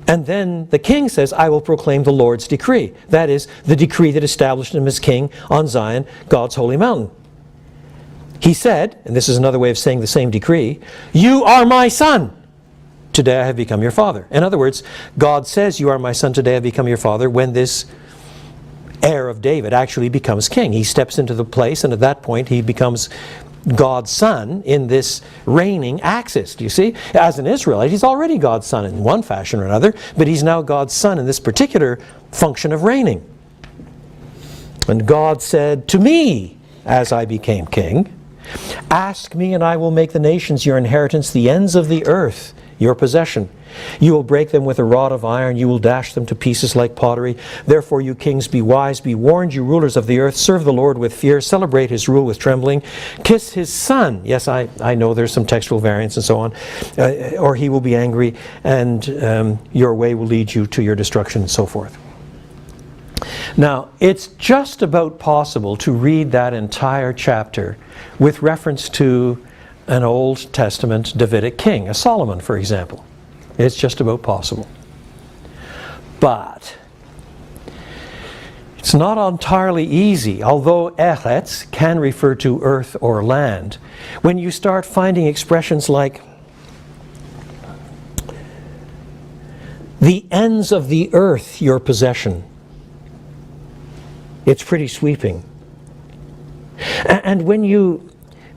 And then the king says, I will proclaim the Lord's decree. That is, the decree that established him as king on Zion, God's holy mountain. He said, and this is another way of saying the same decree, you are my son. Today I have become your father. In other words, God says, you are my son, today I have become your father, when this heir of David actually becomes king. He steps into the place, and at that point he becomes God's son in this reigning axis. Do you see? As an Israelite, he's already God's son in one fashion or another, but he's now God's son in this particular function of reigning. And God said to me, as I became king, ask me and I will make the nations your inheritance, the ends of the earth your possession. You will break them with a rod of iron, you will dash them to pieces like pottery. Therefore, you kings, be wise, be warned, you rulers of the earth, serve the Lord with fear, celebrate his rule with trembling, kiss his son. Yes, I know there's some textual variants and so on. Or he will be angry, and your way will lead you to your destruction, and so forth. Now, it's just about possible to read that entire chapter with reference to an Old Testament Davidic king, a Solomon, for example. It's just about possible. But it's not entirely easy, although Eretz can refer to earth or land. When you start finding expressions like the ends of the earth your possession, it's pretty sweeping. And when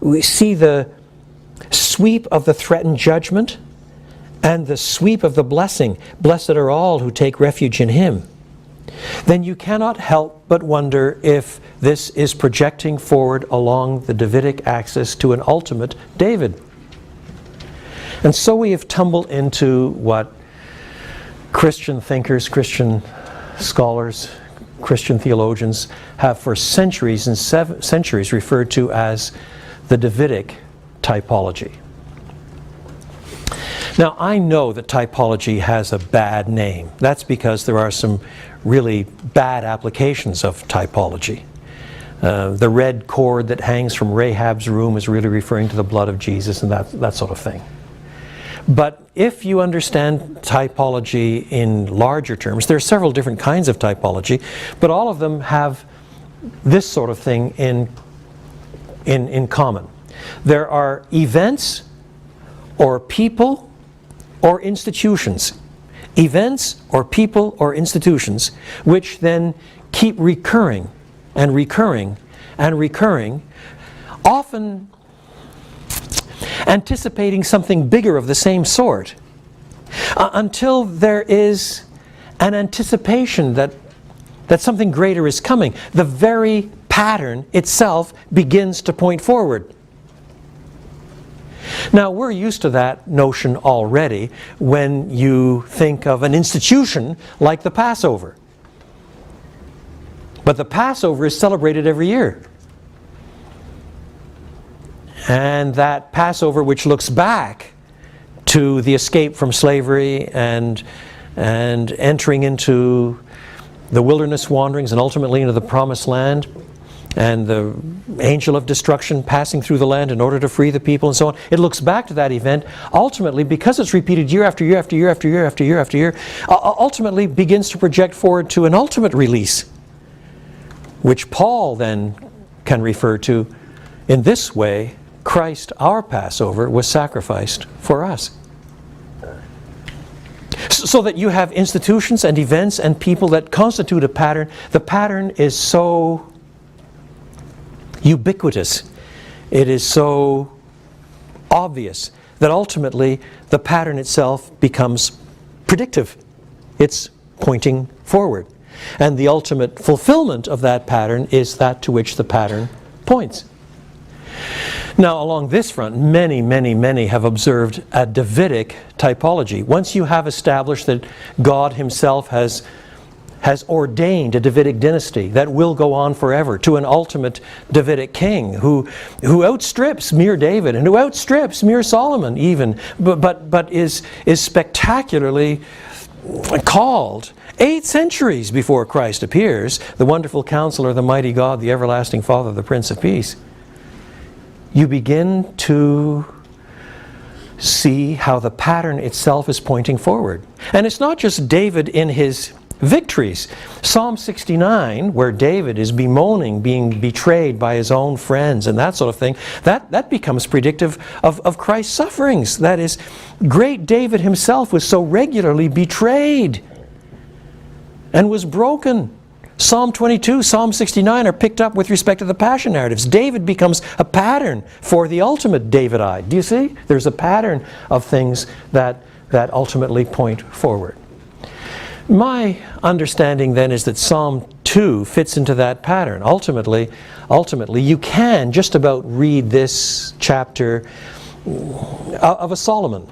we see the sweep of the threatened judgment and the sweep of the blessing, blessed are all who take refuge in him, then you cannot help but wonder if this is projecting forward along the Davidic axis to an ultimate David. And so we have tumbled into what Christian thinkers, Christian scholars, Christian theologians have for centuries and centuries referred to as the Davidic typology. Now, I know that typology has a bad name. That's because there are some really bad applications of typology. The red cord that hangs from Rahab's room is really referring to the blood of Jesus and that sort of thing. But if you understand typology in larger terms, there are several different kinds of typology, but all of them have this sort of thing in common. There are events or people or institutions. Events or people or institutions which then keep recurring and recurring and recurring, often anticipating something bigger of the same sort, until there is an anticipation that something greater is coming. The very pattern itself begins to point forward. Now, we're used to that notion already when you think of an institution like the Passover. But the Passover is celebrated every year. And that Passover, which looks back to the escape from slavery and entering into the wilderness wanderings and ultimately into the promised land, and the angel of destruction passing through the land in order to free the people and so on. It looks back to that event, ultimately, because it's repeated year after year after year after year after year after year, ultimately begins to project forward to an ultimate release, which Paul then can refer to in this way: Christ, our Passover, was sacrificed for us. So that you have institutions and events and people that constitute a pattern. The pattern is so ubiquitous, it is so obvious, that ultimately the pattern itself becomes predictive. It's pointing forward. And the ultimate fulfillment of that pattern is that to which the pattern points. Now, along this front, many have observed a Davidic typology. Once you have established that God himself has ordained a Davidic dynasty that will go on forever to an ultimate Davidic king who outstrips mere David and who outstrips mere Solomon even, but is spectacularly called 8 centuries before Christ appears, the wonderful Counselor, the mighty God, the everlasting Father, the Prince of Peace. You begin to see how the pattern itself is pointing forward. And it's not just David in his victories. Psalm 69, where David is bemoaning being betrayed by his own friends and that sort of thing, that becomes predictive of Christ's sufferings. That is, great David himself was so regularly betrayed and was broken. Psalm 22, Psalm 69 are picked up with respect to the passion narratives. David becomes a pattern for the ultimate Davidite. Do you see? There's a pattern of things that ultimately point forward. My understanding then is that Psalm 2 fits into that pattern. Ultimately, you can just about read this chapter of a Solomon,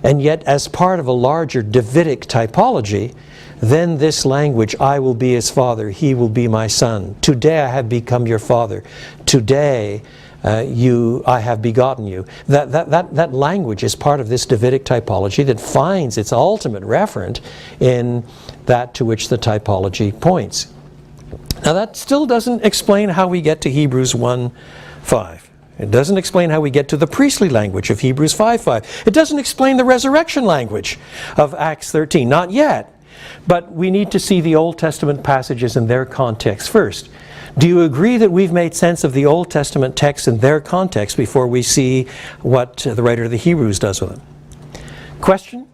and yet as part of a larger Davidic typology, then this language, I will be his father, he will be my son. Today I have become your father. Today I have begotten you. That language is part of this Davidic typology that finds its ultimate referent in that to which the typology points. Now that still doesn't explain how we get to Hebrews 1:5. It doesn't explain how we get to the priestly language of Hebrews 5:5. It doesn't explain the resurrection language of Acts 13. Not yet. But we need to see the Old Testament passages in their context first. Do you agree that we've made sense of the Old Testament texts in their context before we see what the writer of the Hebrews does with them? Question?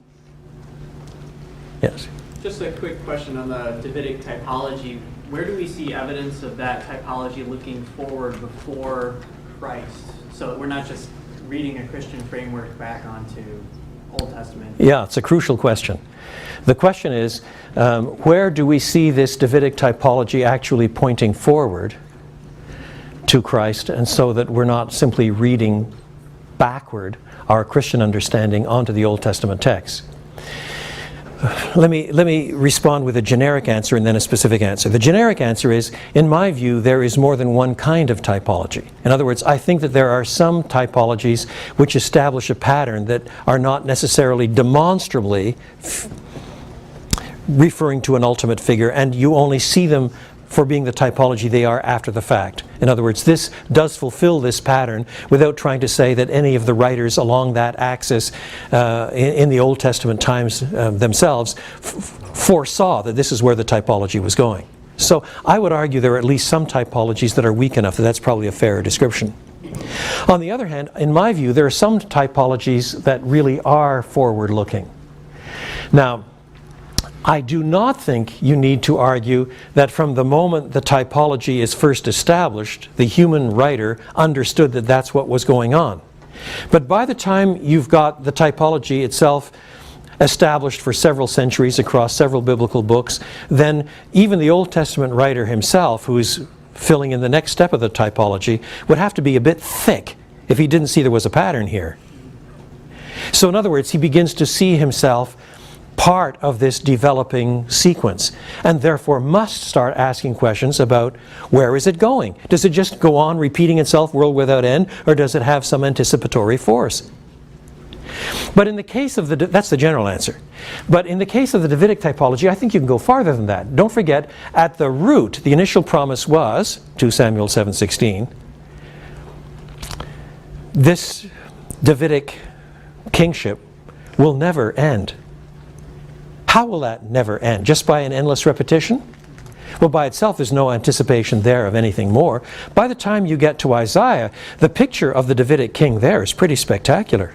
Yes. Just a quick question on the Davidic typology. Where do we see evidence of that typology looking forward before Christ? So we're not just reading a Christian framework back onto Old Testament. Yeah, it's a crucial question. The question is, where do we see this Davidic typology actually pointing forward to Christ, and so that we're not simply reading backward our Christian understanding onto the Old Testament text? Let me respond with a generic answer and then a specific answer. The generic answer is, in my view, there is more than one kind of typology. In other words, I think that there are some typologies which establish a pattern that are not necessarily demonstrably referring to an ultimate figure, and you only see them for being the typology they are after the fact. In other words, this does fulfill this pattern without trying to say that any of the writers along that axis in the Old Testament times themselves foresaw that this is where the typology was going. So I would argue there are at least some typologies that are weak enough that that's probably a fairer description. On the other hand, in my view, there are some typologies that really are forward-looking. Now, I do not think you need to argue that from the moment the typology is first established, the human writer understood that that's what was going on. But by the time you've got the typology itself established for several centuries across several biblical books, then even the Old Testament writer himself, who is filling in the next step of the typology, would have to be a bit thick if he didn't see there was a pattern here. So in other words, he begins to see himself part of this developing sequence, and therefore must start asking questions about where is it going? Does it just go on repeating itself world without end, or does it have some anticipatory force? But in the case of that's the general answer. But in the case of the Davidic typology, I think you can go farther than that. Don't forget, at the root, the initial promise was, 2 Samuel 7:16, this Davidic kingship will never end. How will that never end? Just by an endless repetition? Well, by itself, there's no anticipation there of anything more. By the time you get to Isaiah, the picture of the Davidic king there is pretty spectacular.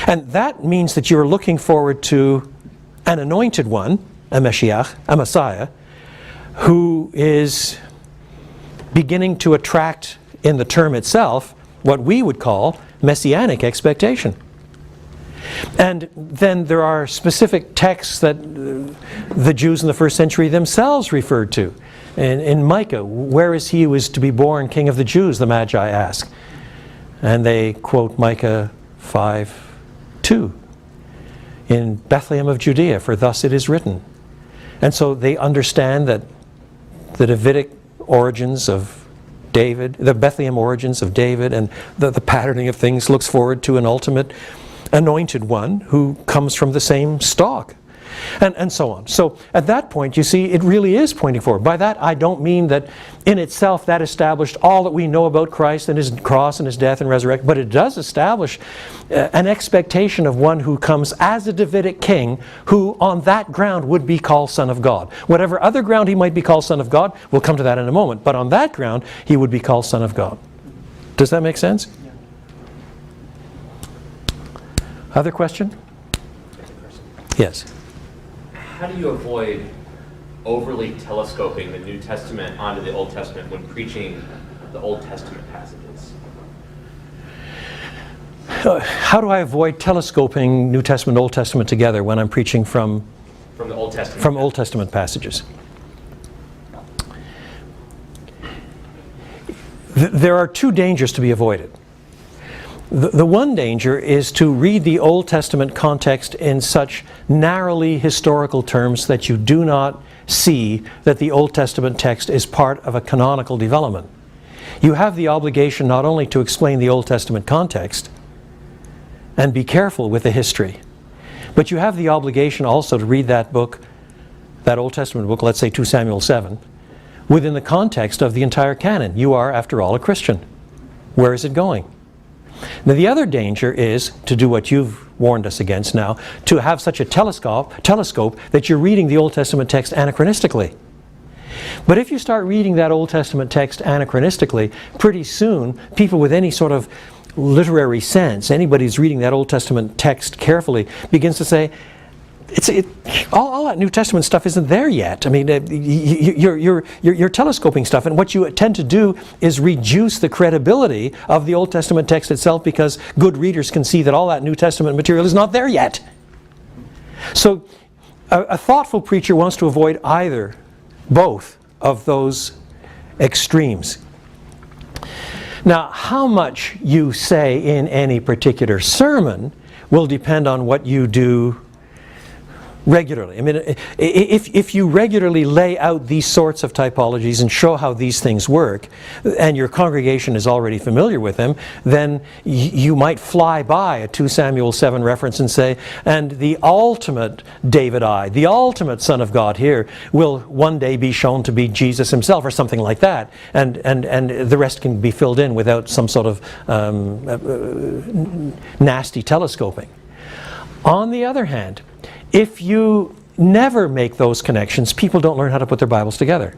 And that means that you're looking forward to an anointed one, a Mashiach, a Messiah, who is beginning to attract, in the term itself, what we would call messianic expectation. And then there are specific texts that the Jews in the first century themselves referred to. In Micah, where is he who is to be born King of the Jews, the Magi ask. And they quote Micah 5:2. In Bethlehem of Judea, for thus it is written. And so they understand that the Davidic origins of David, the Bethlehem origins of David, and the patterning of things looks forward to an ultimate anointed one who comes from the same stock, and so on. So at that point, you see, it really is pointing forward. By that, I don't mean that in itself that established all that we know about Christ and his cross and his death and resurrection, but it does establish an expectation of one who comes as a Davidic king who on that ground would be called Son of God. Whatever other ground he might be called Son of God, we'll come to that in a moment, but on that ground he would be called Son of God. Does that make sense? Other question? Yes. How do you avoid overly telescoping the New Testament onto the Old Testament when preaching the Old Testament passages? How do I avoid telescoping New Testament, Old Testament together when I'm preaching from the Old Testament? From Old Testament passages? There are two dangers to be avoided. The one danger is to read the Old Testament context in such narrowly historical terms that you do not see that the Old Testament text is part of a canonical development. You have the obligation not only to explain the Old Testament context and be careful with the history, but you have the obligation also to read that book, that Old Testament book, let's say 2 Samuel 7, within the context of the entire canon. You are, after all, a Christian. Where is it going? Now the other danger is to do what you've warned us against now, to have such a telescope that you're reading the Old Testament text anachronistically. But if you start reading that Old Testament text anachronistically, pretty soon people with any sort of literary sense, anybody who's reading that Old Testament text carefully, begins to say, all that New Testament stuff isn't there yet. I mean, you're telescoping stuff, and what you tend to do is reduce the credibility of the Old Testament text itself, because good readers can see that all that New Testament material is not there yet. So a thoughtful preacher wants to avoid both of those extremes. Now, how much you say in any particular sermon will depend on what you do regularly. I mean, if you regularly lay out these sorts of typologies and show how these things work, and your congregation is already familiar with them, then you might fly by a 2 Samuel 7 reference and say, and the ultimate David-I, the ultimate Son of God here, will one day be shown to be Jesus himself, or something like that. And the rest can be filled in without some sort of nasty telescoping. On the other hand, if you never make those connections, people don't learn how to put their Bibles together.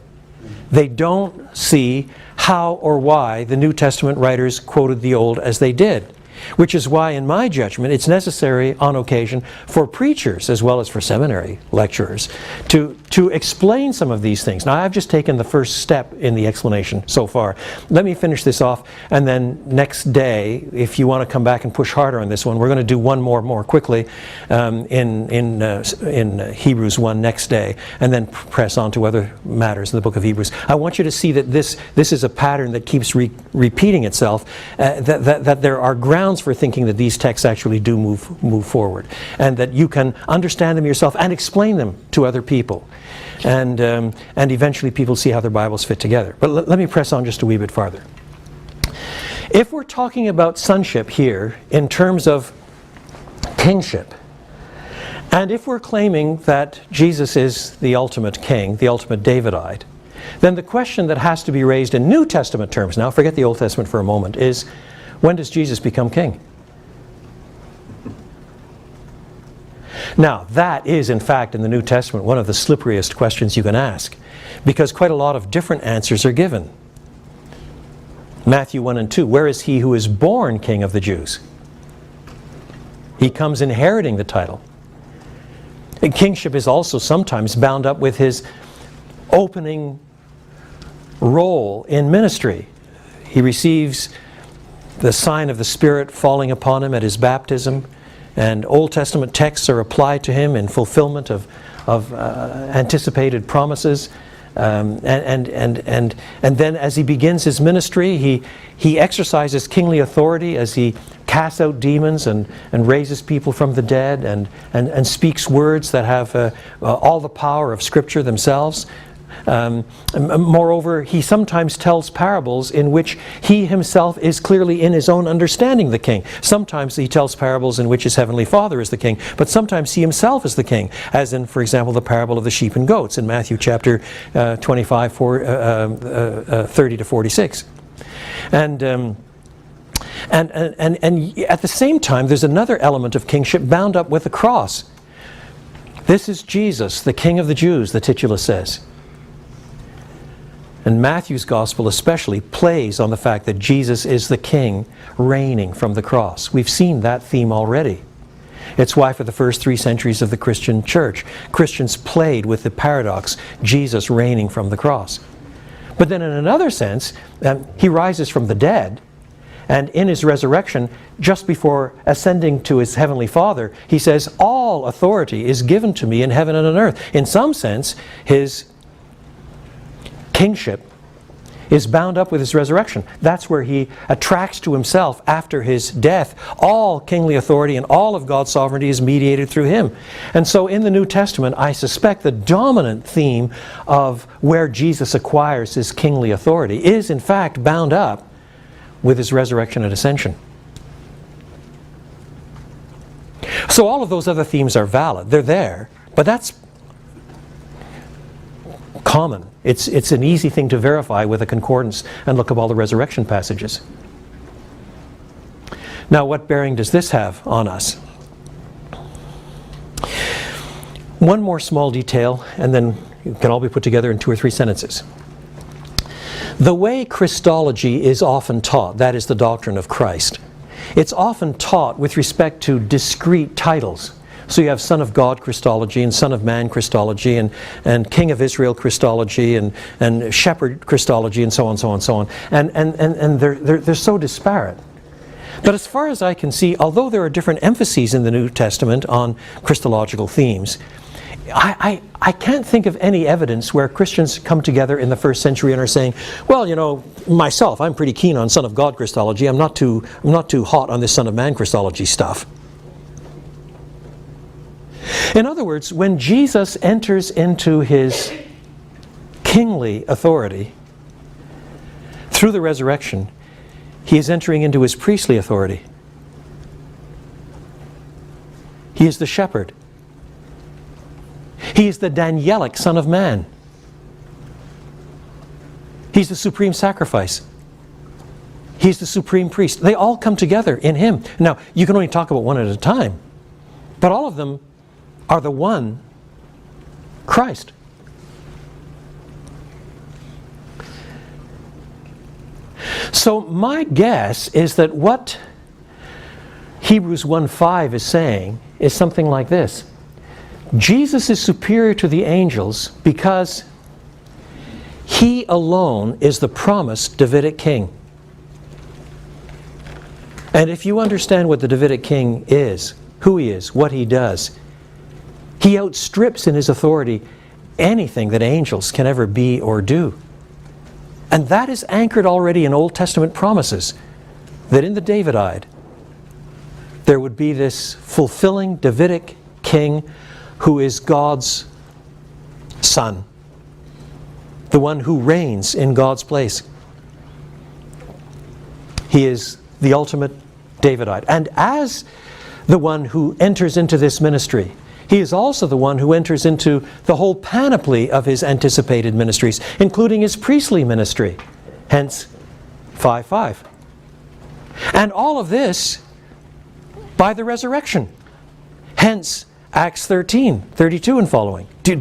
They don't see how or why the New Testament writers quoted the Old as they did. Which is why, in my judgment, it's necessary on occasion for preachers, as well as for seminary lecturers, to explain some of these things. Now, I've just taken the first step in the explanation so far. Let me finish this off, and then next day, if you want to come back and push harder on this one, we're going to do one more quickly in Hebrews 1 next day, and then press on to other matters in the book of Hebrews. I want you to see that this is a pattern that keeps repeating itself, that there are grounds for thinking that these texts actually do move forward, and that you can understand them yourself and explain them to other people, and eventually people see how their Bibles fit together. But let me press on just a wee bit farther. If we're talking about sonship here in terms of kingship, and if we're claiming that Jesus is the ultimate king, the ultimate Davidite, then the question that has to be raised in New Testament terms, now forget the Old Testament for a moment, is when does Jesus become king? Now, that is, in fact, in the New Testament, one of the slipperiest questions you can ask, because quite a lot of different answers are given. Matthew 1 and 2, where is he who is born king of the Jews? He comes inheriting the title. And kingship is also sometimes bound up with his opening role in ministry. He receives the sign of the Spirit falling upon him at his baptism, and Old Testament texts are applied to him in fulfillment of anticipated promises. And then as he begins his ministry, he exercises kingly authority as he casts out demons and raises people from the dead and speaks words that have all the power of Scripture themselves. Moreover, he sometimes tells parables in which he himself is clearly in his own understanding the king. Sometimes he tells parables in which his heavenly Father is the king, but sometimes he himself is the king, as in, for example, the parable of the sheep and goats in Matthew chapter 25, 30 to 46. And at the same time, there's another element of kingship bound up with the cross. This is Jesus, the King of the Jews, the titular says. And Matthew's gospel especially plays on the fact that Jesus is the King reigning from the cross. We've seen that theme already. It's why for the first 3 centuries of the Christian church, Christians played with the paradox, Jesus reigning from the cross. But then in another sense, he rises from the dead, and in his resurrection, just before ascending to his heavenly Father, he says, all authority is given to me in heaven and on earth. In some sense, his kingship is bound up with his resurrection. That's where he attracts to himself after his death. All kingly authority and all of God's sovereignty is mediated through him. And so in the New Testament, I suspect the dominant theme of where Jesus acquires his kingly authority is in fact bound up with his resurrection and ascension. So all of those other themes are valid. They're there, but that's common. It's an easy thing to verify with a concordance and look up all the resurrection passages. Now, what bearing does this have on us? One more small detail, and then it can all be put together in 2 or 3 sentences. The way Christology is often taught, that is the doctrine of Christ, it's often taught with respect to discrete titles. So you have Son of God Christology and Son of Man Christology and King of Israel Christology and Shepherd Christology and so on, so on, so on. And they're so disparate. But as far as I can see, although there are different emphases in the New Testament on Christological themes, I can't think of any evidence where Christians come together in the first century and are saying, well, you know, myself, I'm pretty keen on Son of God Christology. I'm not too hot on this Son of Man Christology stuff. In other words, when Jesus enters into his kingly authority through the resurrection, he is entering into his priestly authority. He is the shepherd. He is the Danielic Son of Man. He's the supreme sacrifice. He's the supreme priest. They all come together in him. Now, you can only talk about one at a time, but all of them are the one Christ. So my guess is that what Hebrews 1:5 is saying is something like this. Jesus is superior to the angels because he alone is the promised Davidic king. And if you understand what the Davidic king is, who he is, what he does, he outstrips in his authority anything that angels can ever be or do. And that is anchored already in Old Testament promises, that in the Davidide there would be this fulfilling Davidic king who is God's son, the one who reigns in God's place. He is the ultimate Davidite. And as the one who enters into this ministry, he is also the one who enters into the whole panoply of his anticipated ministries, including his priestly ministry. Hence, 5:5. And all of this by the resurrection. Hence, Acts 13:32 and following. Do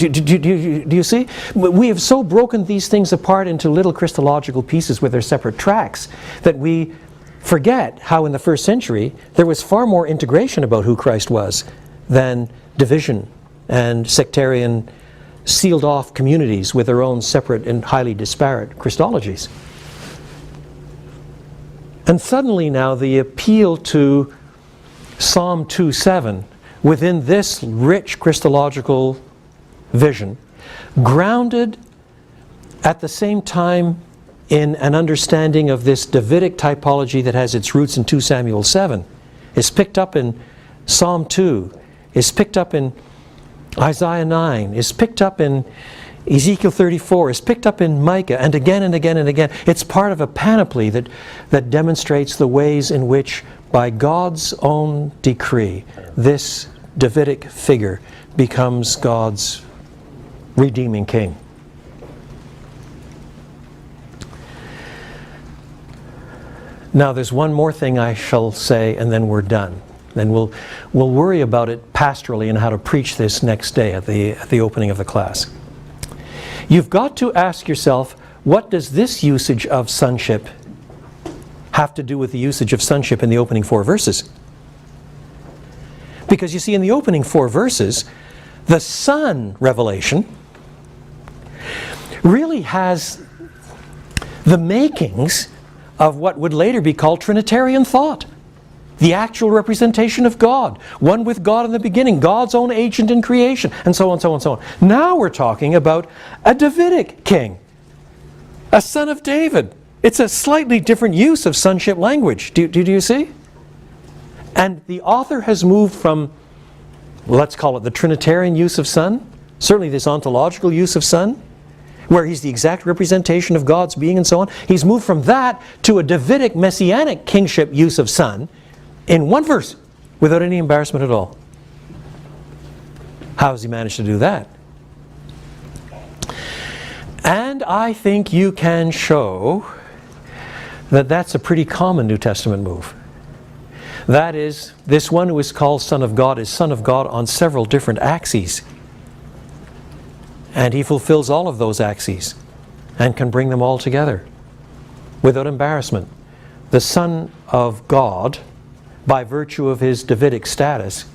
you see? We have so broken these things apart into little Christological pieces with their separate tracks that we forget how in the first century there was far more integration about who Christ was than division and sectarian sealed off communities with their own separate and highly disparate Christologies. And suddenly now the appeal to Psalm 2:7 within this rich Christological vision, grounded at the same time in an understanding of this Davidic typology that has its roots in 2 Samuel 7, is picked up in Psalm 2, is picked up in Isaiah 9, is picked up in Ezekiel 34, is picked up in Micah, and again and again and again. It's part of a panoply that demonstrates the ways in which, by God's own decree, this Davidic figure becomes God's redeeming king. Now there's one more thing I shall say and then we're done. Then we'll worry about it pastorally and how to preach this next day at the opening of the class. You've got to ask yourself, what does this usage of sonship have to do with the usage of sonship in the opening 4 verses? Because you see, in the opening 4 verses, the Son revelation really has the makings of what would later be called Trinitarian thought. The actual representation of God, one with God in the beginning, God's own agent in creation, and so on, so on, so on. Now we're talking about a Davidic king, a son of David. It's a slightly different use of sonship language. Do you see? And the author has moved from, let's call it the Trinitarian use of son, certainly this ontological use of son, where he's the exact representation of God's being and so on. He's moved from that to a Davidic messianic kingship use of son in one verse without any embarrassment at all. How has he managed to do that? And I think you can show that that's a pretty common New Testament move. That is, this one who is called Son of God is Son of God on several different axes. And he fulfills all of those axes and can bring them all together without embarrassment. The Son of God, by virtue of his Davidic status,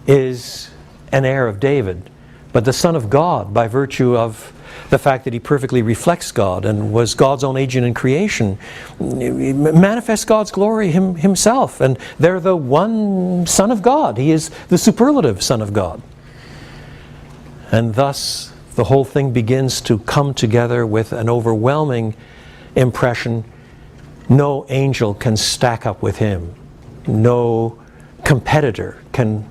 is an heir of David. But the Son of God, by virtue of the fact that he perfectly reflects God and was God's own agent in creation, manifests God's glory himself. And they're the one Son of God. He is the superlative Son of God. And thus the whole thing begins to come together with an overwhelming impression. No angel can stack up with him. No competitor can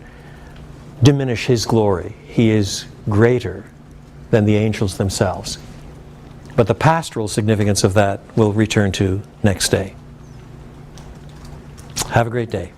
diminish his glory. He is greater than the angels themselves. But the pastoral significance of that we'll return to next day. Have a great day.